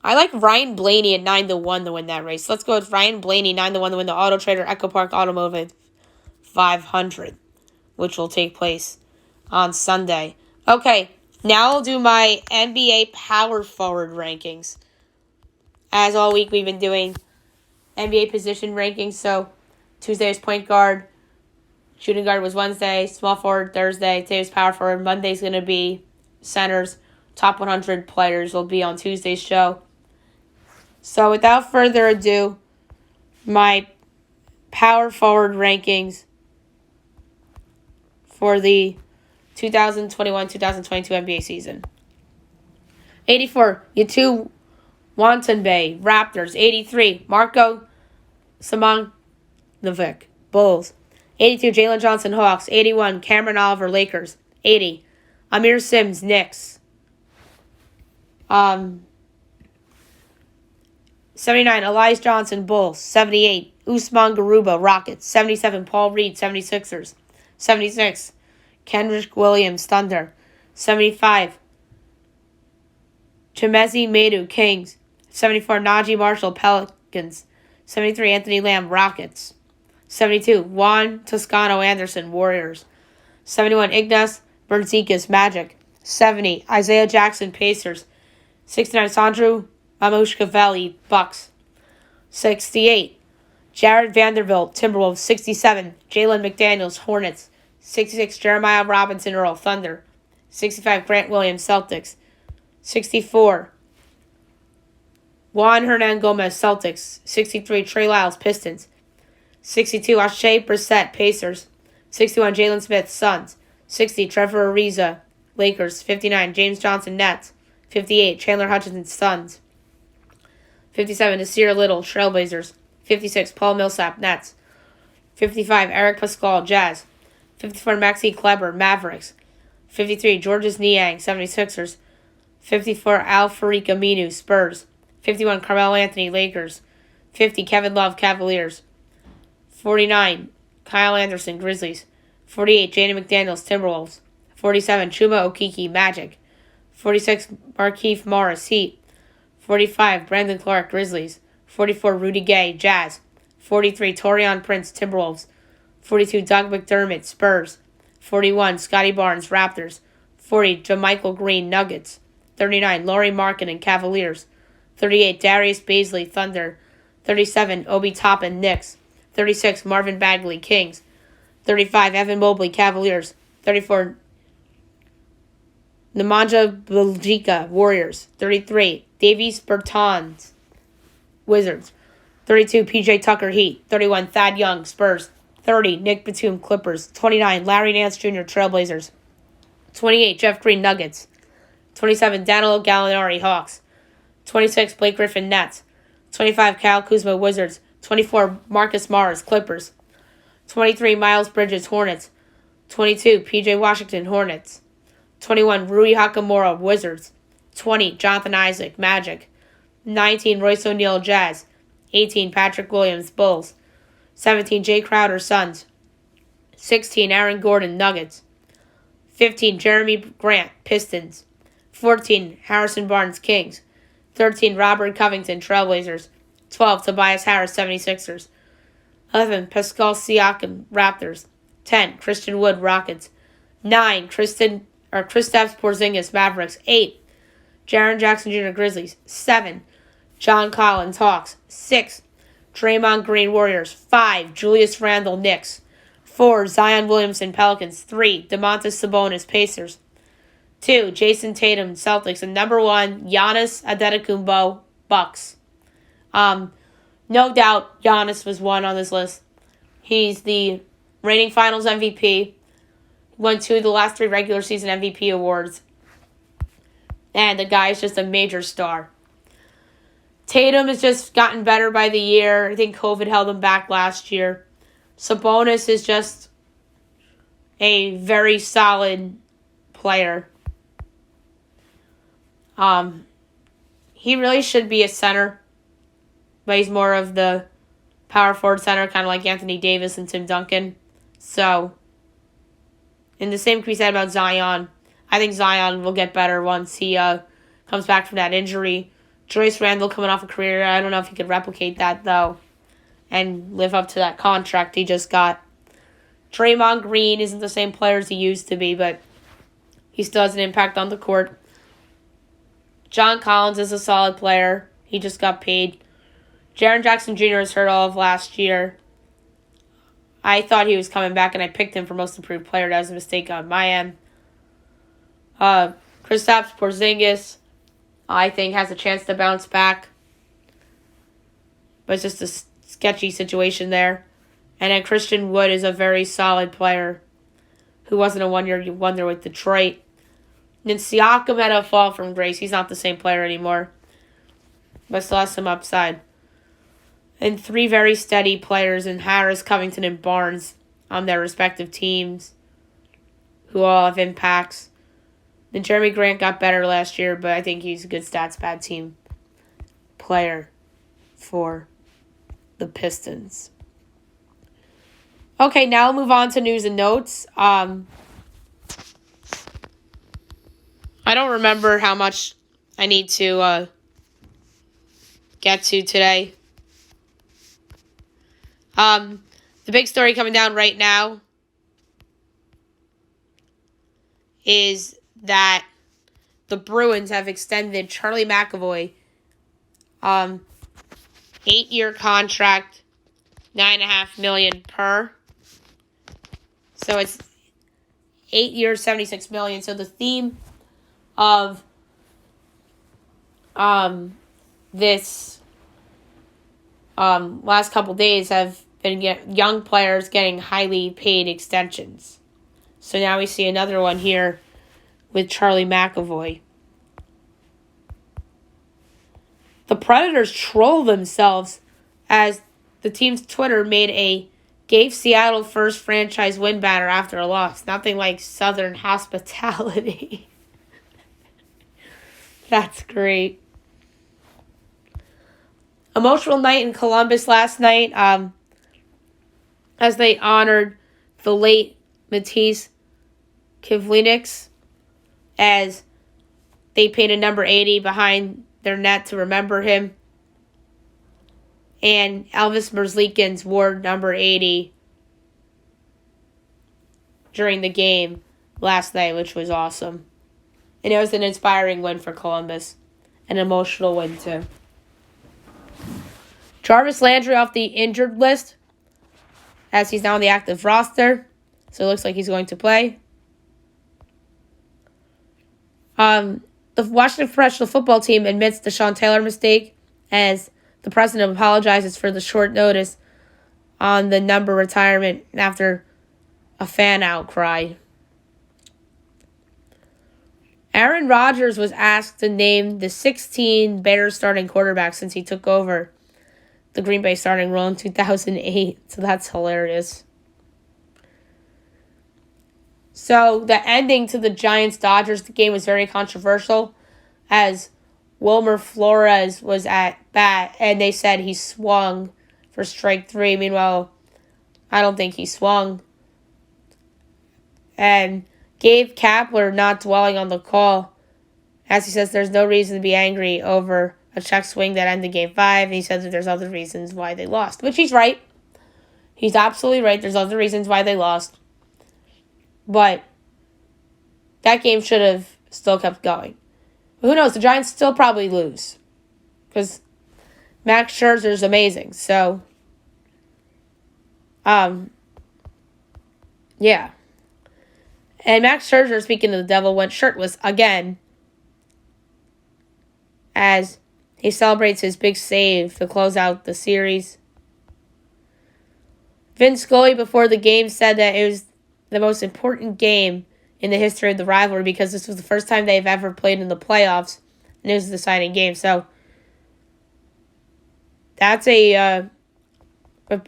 I like Ryan Blaney at 9-1 to win that race. Let's go with Ryan Blaney 9-1 to win the Auto Trader Eco Park Automotive 500, which will take place on Sunday. Okay, now I'll do my NBA Power Forward rankings. As all week, we've been doing NBA position rankings. So Tuesday is point guard, shooting guard was Wednesday, small forward Thursday, today was power forward. Monday's going to be centers. Top 100 players will be on Tuesday's show. So without further ado, my power forward rankings for the 2021-2022 NBA season. 84, Yatu Wnba, Raptors. 83, Marco Simonovic, Bulls. 82, Jalen Johnson, Hawks. 81, Cameron Oliver, Lakers. 80, Amir Sims, Knicks. 79, Elias Johnson, Bulls. 78, Usman Garuba, Rockets. 77, Paul Reed, 76ers. 76, Kendrick Williams, Thunder. 75, Chemezi Medu, Kings. 74, Najee Marshall, Pelicans. 73, Anthony Lamb, Rockets. 72, Juan Toscano Anderson, Warriors. 71, Ignas Brzezikis, Magic. 70, Isaiah Jackson, Pacers. 69, Sandro Mamushkavelli, Bucks. 68, Jared Vanderbilt, Timberwolves. 67, Jalen McDaniels, Hornets. 66, Jeremiah Robinson Earl, Thunder. 65, Grant Williams, Celtics. 64, Juan Hernan Gomez, Celtics. 63, Trey Lyles, Pistons. 62, Ashe Brissett, Pacers. 61, Jalen Smith, Suns. 60, Trevor Ariza, Lakers. 59, James Johnson, Nets. 58, Chandler Hutchinson, Suns. 57, Nasir Little, Trailblazers. 56, Paul Millsap, Nets. 55, Eric Pascal, Jazz. 54, Maxi Kleber, Mavericks. 53, Georges Niang, 76ers. 54, Al Farid Aminu, Spurs. 51, Carmelo Anthony, Lakers. 50, Kevin Love, Cavaliers. 49, Kyle Anderson, Grizzlies. 48, Jaden McDaniels, Timberwolves. 47, Chuma Okeke, Magic. 46, Markieff Morris, Heat. 45, Brandon Clark, Grizzlies. 44, Rudy Gay, Jazz. 43, Taurean Prince, Timberwolves. 42, Doug McDermott, Spurs. 41, Scotty Barnes, Raptors. 40, JaMychal Green, Nuggets. 39, Lauri Markkanen, Cavaliers. 38, Darius Bazley, Thunder. 37, Obi Toppin, Knicks. 36, Marvin Bagley, Kings. 35, Evan Mobley, Cavaliers. 34, Nemanja Bjelica, Warriors. 33, Davis Bertans, Wizards. 32, PJ Tucker, Heat. 31, Thad Young, Spurs. 30, Nick Batum, Clippers. 29, Larry Nance Jr., Trailblazers. 28, Jeff Green, Nuggets. 27, Danilo Gallinari, Hawks. 26, Blake Griffin, Nets. 25, Kyle Kuzma, Wizards. 24, Marcus Morris, Clippers. 23, Miles Bridges, Hornets. 22, PJ Washington, Hornets. 21, Rui Hachimura, Wizards. 20, Jonathan Isaac, Magic. 19, Royce O'Neal, Jazz. 18, Patrick Williams, Bulls. 17, Jay Crowder, Suns. 16, Aaron Gordon, Nuggets. 15, Jeremy Grant, Pistons. 14, Harrison Barnes, Kings. 13, Robert Covington, Trailblazers. 12, Tobias Harris, 76ers. 11, Pascal Siakam, Raptors. 10, Christian Wood, Rockets. 9, Kristaps Porzingis, Mavericks. 8, Jaren Jackson Jr., Grizzlies. 7, John Collins, Hawks. 6, Draymond Green, Warriors. 5, Julius Randle, Knicks. 4, Zion Williamson, Pelicans. 3, Domantas Sabonis, Pacers. 2, Jason Tatum, Celtics. And number 1, Giannis Antetokounmpo, Bucks. No doubt Giannis was one on this list. He's the reigning Finals MVP. Won 2 of the last 3 regular season MVP awards. And the guy is just a major star. Tatum has just gotten better by the year. I think COVID held him back last year. Sabonis is just a very solid player. He really should be a center, but he's more of the power forward center, kind of like Anthony Davis and Tim Duncan. So, and the same can be said about Zion. I think Zion will get better once he comes back from that injury. Julius Randle coming off a career, I don't know if he could replicate that, though, and live up to that contract he just got. Draymond Green isn't the same player as he used to be, but he still has an impact on the court. John Collins is a solid player. He just got paid. Jaren Jackson Jr. was hurt all of last year. I thought he was coming back, and I picked him for most improved player. That was a mistake on my end. Kristaps Porzingis, I think, has a chance to bounce back. But it's just a sketchy situation there. And then Christian Wood is a very solid player who wasn't a one-year wonder with Detroit. And then Siakam had a fall from grace. He's not the same player anymore, but still has some upside. And 3 very steady players in Harris, Covington, and Barnes on their respective teams who all have impacts. Then Jeremy Grant got better last year, but I think he's a good stats, bad team player for the Pistons. Okay, now we'll move on to news and notes. I don't remember how much I need to get to today. The big story coming down right now is that the Bruins have extended Charlie McAvoy 8-year contract, $9.5 million per. So it's 8 years, $76 million. So the theme of this last couple days have been young players getting highly paid extensions. So now we see another one here with Charlie McAvoy. The Predators troll themselves as the team's Twitter gave Seattle first franchise win banner after a loss. Nothing like Southern hospitality. That's great. Emotional night in Columbus last night as they honored the late Matisse Kivlenieks as they painted number 80 behind their net to remember him. And Elvis Merzlikins wore number 80 during the game last night, which was awesome. And it was an inspiring win for Columbus. An emotional win, too. Jarvis Landry off the injured list as he's now on the active roster. So it looks like he's going to play. The Washington professional football team admits the Sean Taylor mistake as the president apologizes for the short notice on the number retirement after a fan outcry. Aaron Rodgers was asked to name the 16 Bears starting quarterbacks since he took over the Green Bay starting role in 2008. So that's hilarious. So the ending to the Giants-Dodgers game was very controversial as Wilmer Flores was at bat and they said he swung for strike 3. Meanwhile, I don't think he swung. And Gabe Kapler not dwelling on the call as he says there's no reason to be angry over a check swing that ended Game 5. And he says that there's other reasons why they lost, which he's right. He's absolutely right. There's other reasons why they lost. But that game should have still kept going. But who knows? The Giants still probably lose. Because Max Scherzer is amazing. So, yeah. And Max Scherzer, speaking of the devil, went shirtless again as he celebrates his big save to close out the series. Vince Scully, before the game, said that it was the most important game in the history of the rivalry because this was the first time they've ever played in the playoffs, and it was the deciding game. So that's a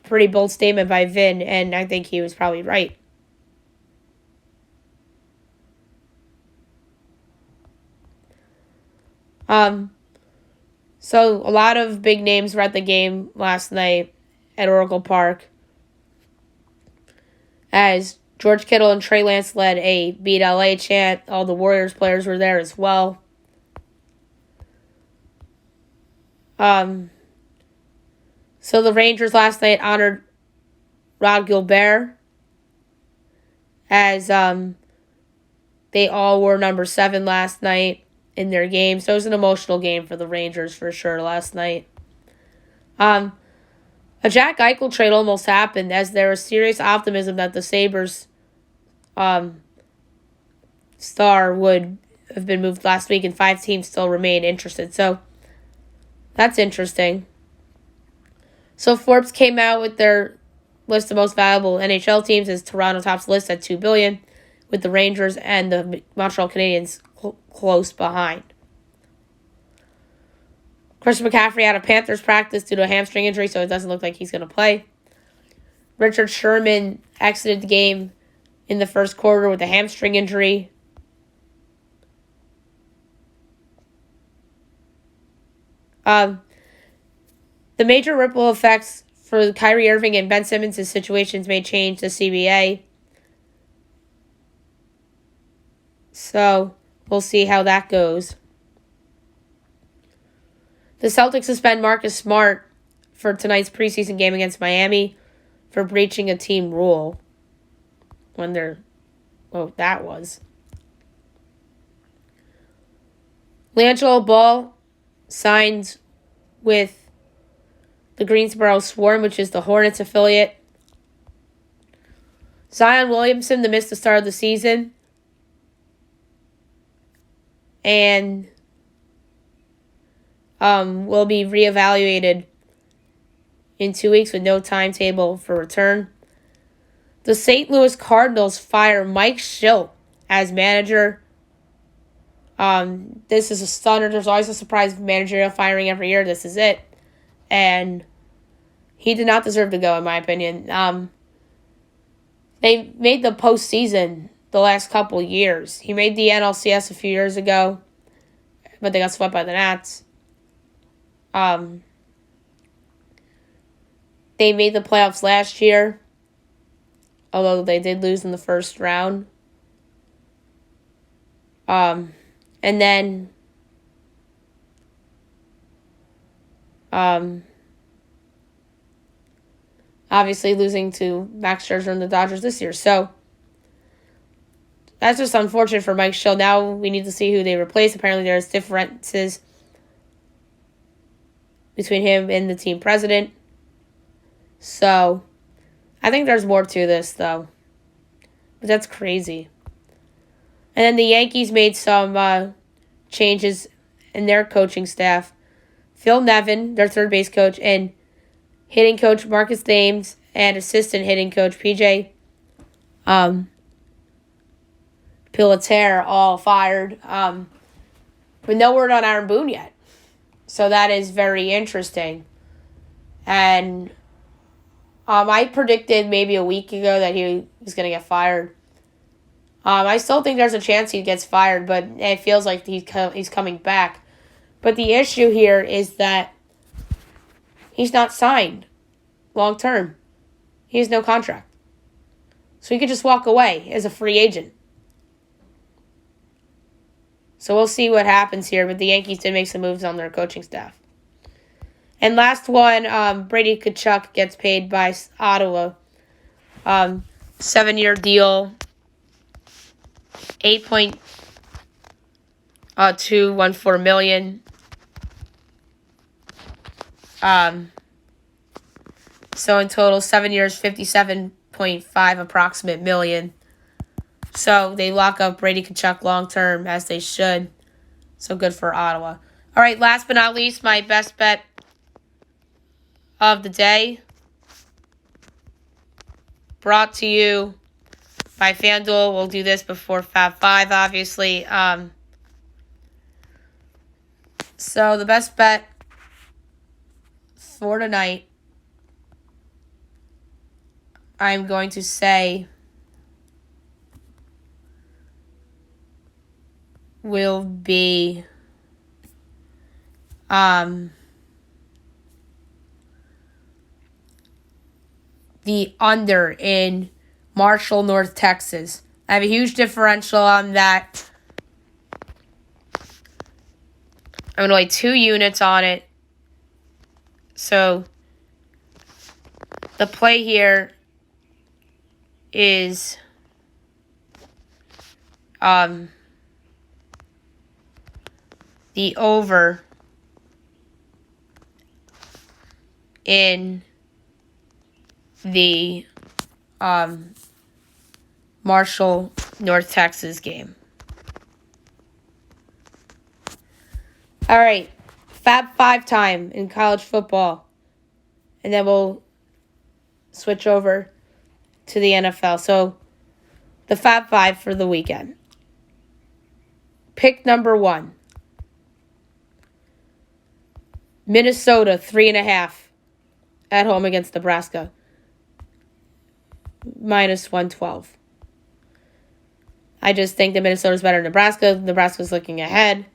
pretty bold statement by Vin, and I think he was probably right. So a lot of big names were at the game last night at Oracle Park as George Kittle and Trey Lance led a Beat LA chant. All the Warriors players were there as well. So the Rangers last night honored Rod Gilbert as they all wore number 7 last night in their game. So it was an emotional game for the Rangers for sure last night. A Jack Eichel trade almost happened as there was serious optimism that the Sabres star would have been moved last week and 5 teams still remain interested. So that's interesting. So Forbes came out with their list of most valuable NHL teams as Toronto tops the list at $2 billion, with the Rangers and the Montreal Canadiens close behind. Christian McCaffrey out of Panthers practice due to a hamstring injury, so it doesn't look like he's going to play. Richard Sherman exited the game in the first quarter with a hamstring injury. The major ripple effects for Kyrie Irving and Ben Simmons' situations may change the CBA. So we'll see how that goes. The Celtics suspend Marcus Smart for tonight's preseason game against Miami for breaching a team rule. That was. LiAngelo Ball signed with the Greensboro Swarm, which is the Hornets affiliate. Zion Williamson to miss the start of the season. And will be reevaluated in 2 weeks with no timetable for return. The St. Louis Cardinals fire Mike Schilt as manager. This is a stunner. There's always a surprise managerial firing every year. This is it. And he did not deserve to go, in my opinion. They made the postseason the last couple years. He made the NLCS a few years ago, but they got swept by the Nats. They made the playoffs last year, although they did lose in the first round. And then obviously losing to Max Scherzer and the Dodgers this year. So that's just unfortunate for Mike Schilt. Now we need to see who they replace. Apparently there's differences between him and the team president. So I think there's more to this, though. But that's crazy. And then the Yankees made some changes in their coaching staff. Phil Nevin, their third base coach, and hitting coach Marcus Thames, and assistant hitting coach PJ Pilater all fired. But no word on Aaron Boone yet. So that is very interesting. And I predicted maybe a week ago that he was going to get fired. I still think there's a chance he gets fired, but it feels like he's coming back. But the issue here is that he's not signed long term. He has no contract. So he could just walk away as a free agent. So we'll see what happens here, but the Yankees did make some moves on their coaching staff. And last one, Brady Tkachuk gets paid by Ottawa. 7-year deal, $8.214 million. So in total, 7 years, 57.5 approximate million. So they lock up Brady Tkachuk long term, as they should. So good for Ottawa. All right, last but not least, my best bet of the day, brought to you by FanDuel. We'll do this before Fab 5, obviously. So the best bet for tonight, I'm going to say, will be the under in Marshall, North Texas. I have a huge differential on that. I'm going to lay 2 units on it. So the play here is the over in the Marshall, North Texas game. All right, Fab 5 time in college football. And then we'll switch over to the NFL. So the Fab 5 for the weekend. Pick number 1. Minnesota, 3.5 at home against Nebraska. Minus 112. I just think that Minnesota's better than Nebraska. Nebraska's looking ahead.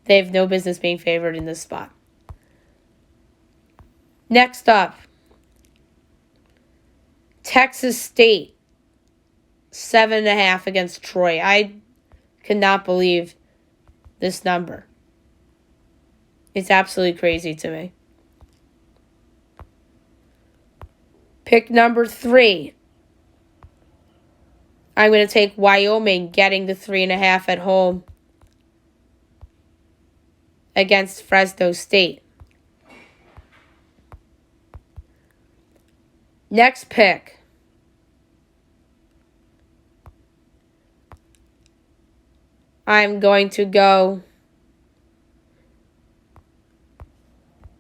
They have no business being favored in this spot. Next up, Texas State, 7.5 against Troy. I cannot believe this number. It's absolutely crazy to me. Pick number 3. I'm going to take Wyoming getting the 3.5 at home against Fresno State. Next pick. I'm going to go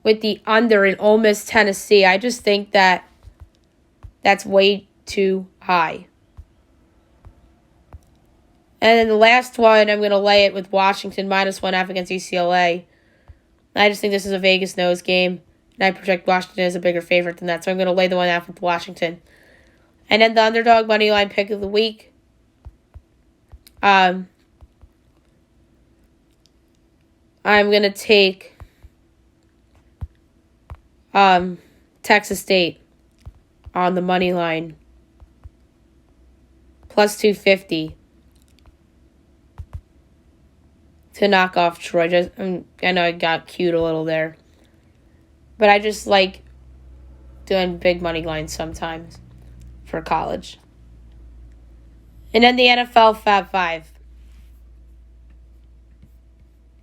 with the under in Ole Miss, Tennessee. I just think that that's way too high. And then the last one, I'm going to lay it with Washington -1.5 against UCLA. I just think this is a Vegas nose game, and I project Washington as a bigger favorite than that, so I'm going to lay the 1.5 with Washington. And then the underdog money line pick of the week. I'm going to take Texas State on the money line +250 to knock off Troy. I know I got cute a little there, but I just like doing big money lines sometimes for college. And then the NFL Fab 5.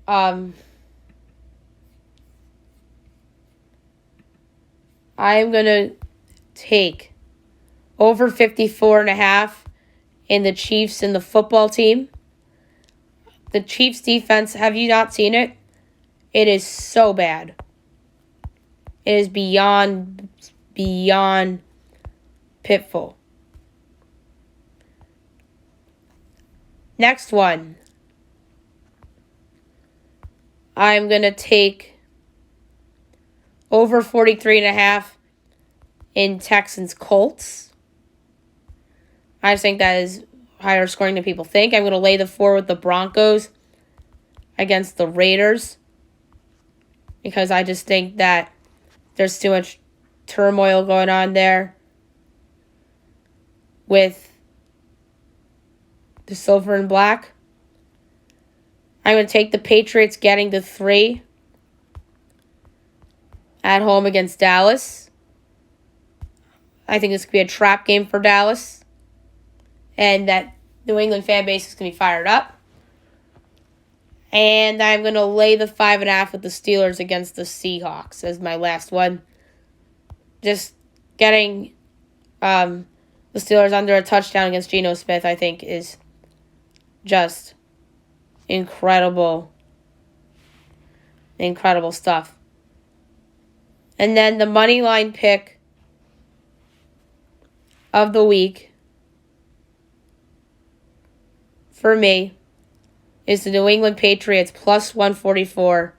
I'm going to take over 54.5 in the Chiefs and the football team. The Chiefs defense, have you not seen it? It is so bad. It is beyond pitiful. Next one. I'm going to take over 43.5 in Texans Colts. I just think that is higher scoring than people think. I'm going to lay the 4 with the Broncos against the Raiders because I just think that there's too much turmoil going on there with the silver and black. I'm going to take the Patriots getting the 3 at home against Dallas. I think this could be a trap game for Dallas, and that New England fan base is going to be fired up. And I'm going to lay the 5.5 with the Steelers against the Seahawks as my last one. Just getting the Steelers under a touchdown against Geno Smith, I think, is just incredible stuff. And then the money line pick of the week for me is the New England Patriots +144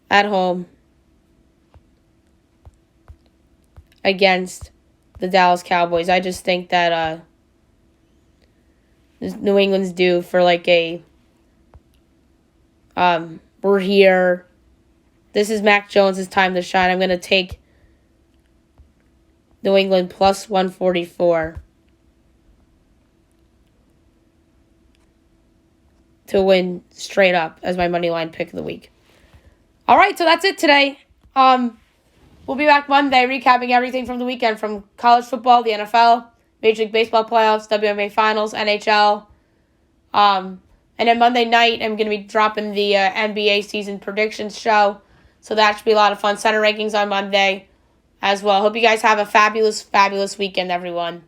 at home against the Dallas Cowboys. I just think that New England's due for like a we're here. This is Mac Jones' time to shine. I'm going to take New England +144 to win straight up as my money line pick of the week. All right, so that's it today. We'll be back Monday recapping everything from the weekend, from college football, the NFL, Major League Baseball playoffs, WNBA finals, NHL. And then Monday night, I'm going to be dropping the NBA season predictions show. So that should be a lot of fun. Center rankings on Monday as well. Hope you guys have a fabulous, fabulous weekend, everyone.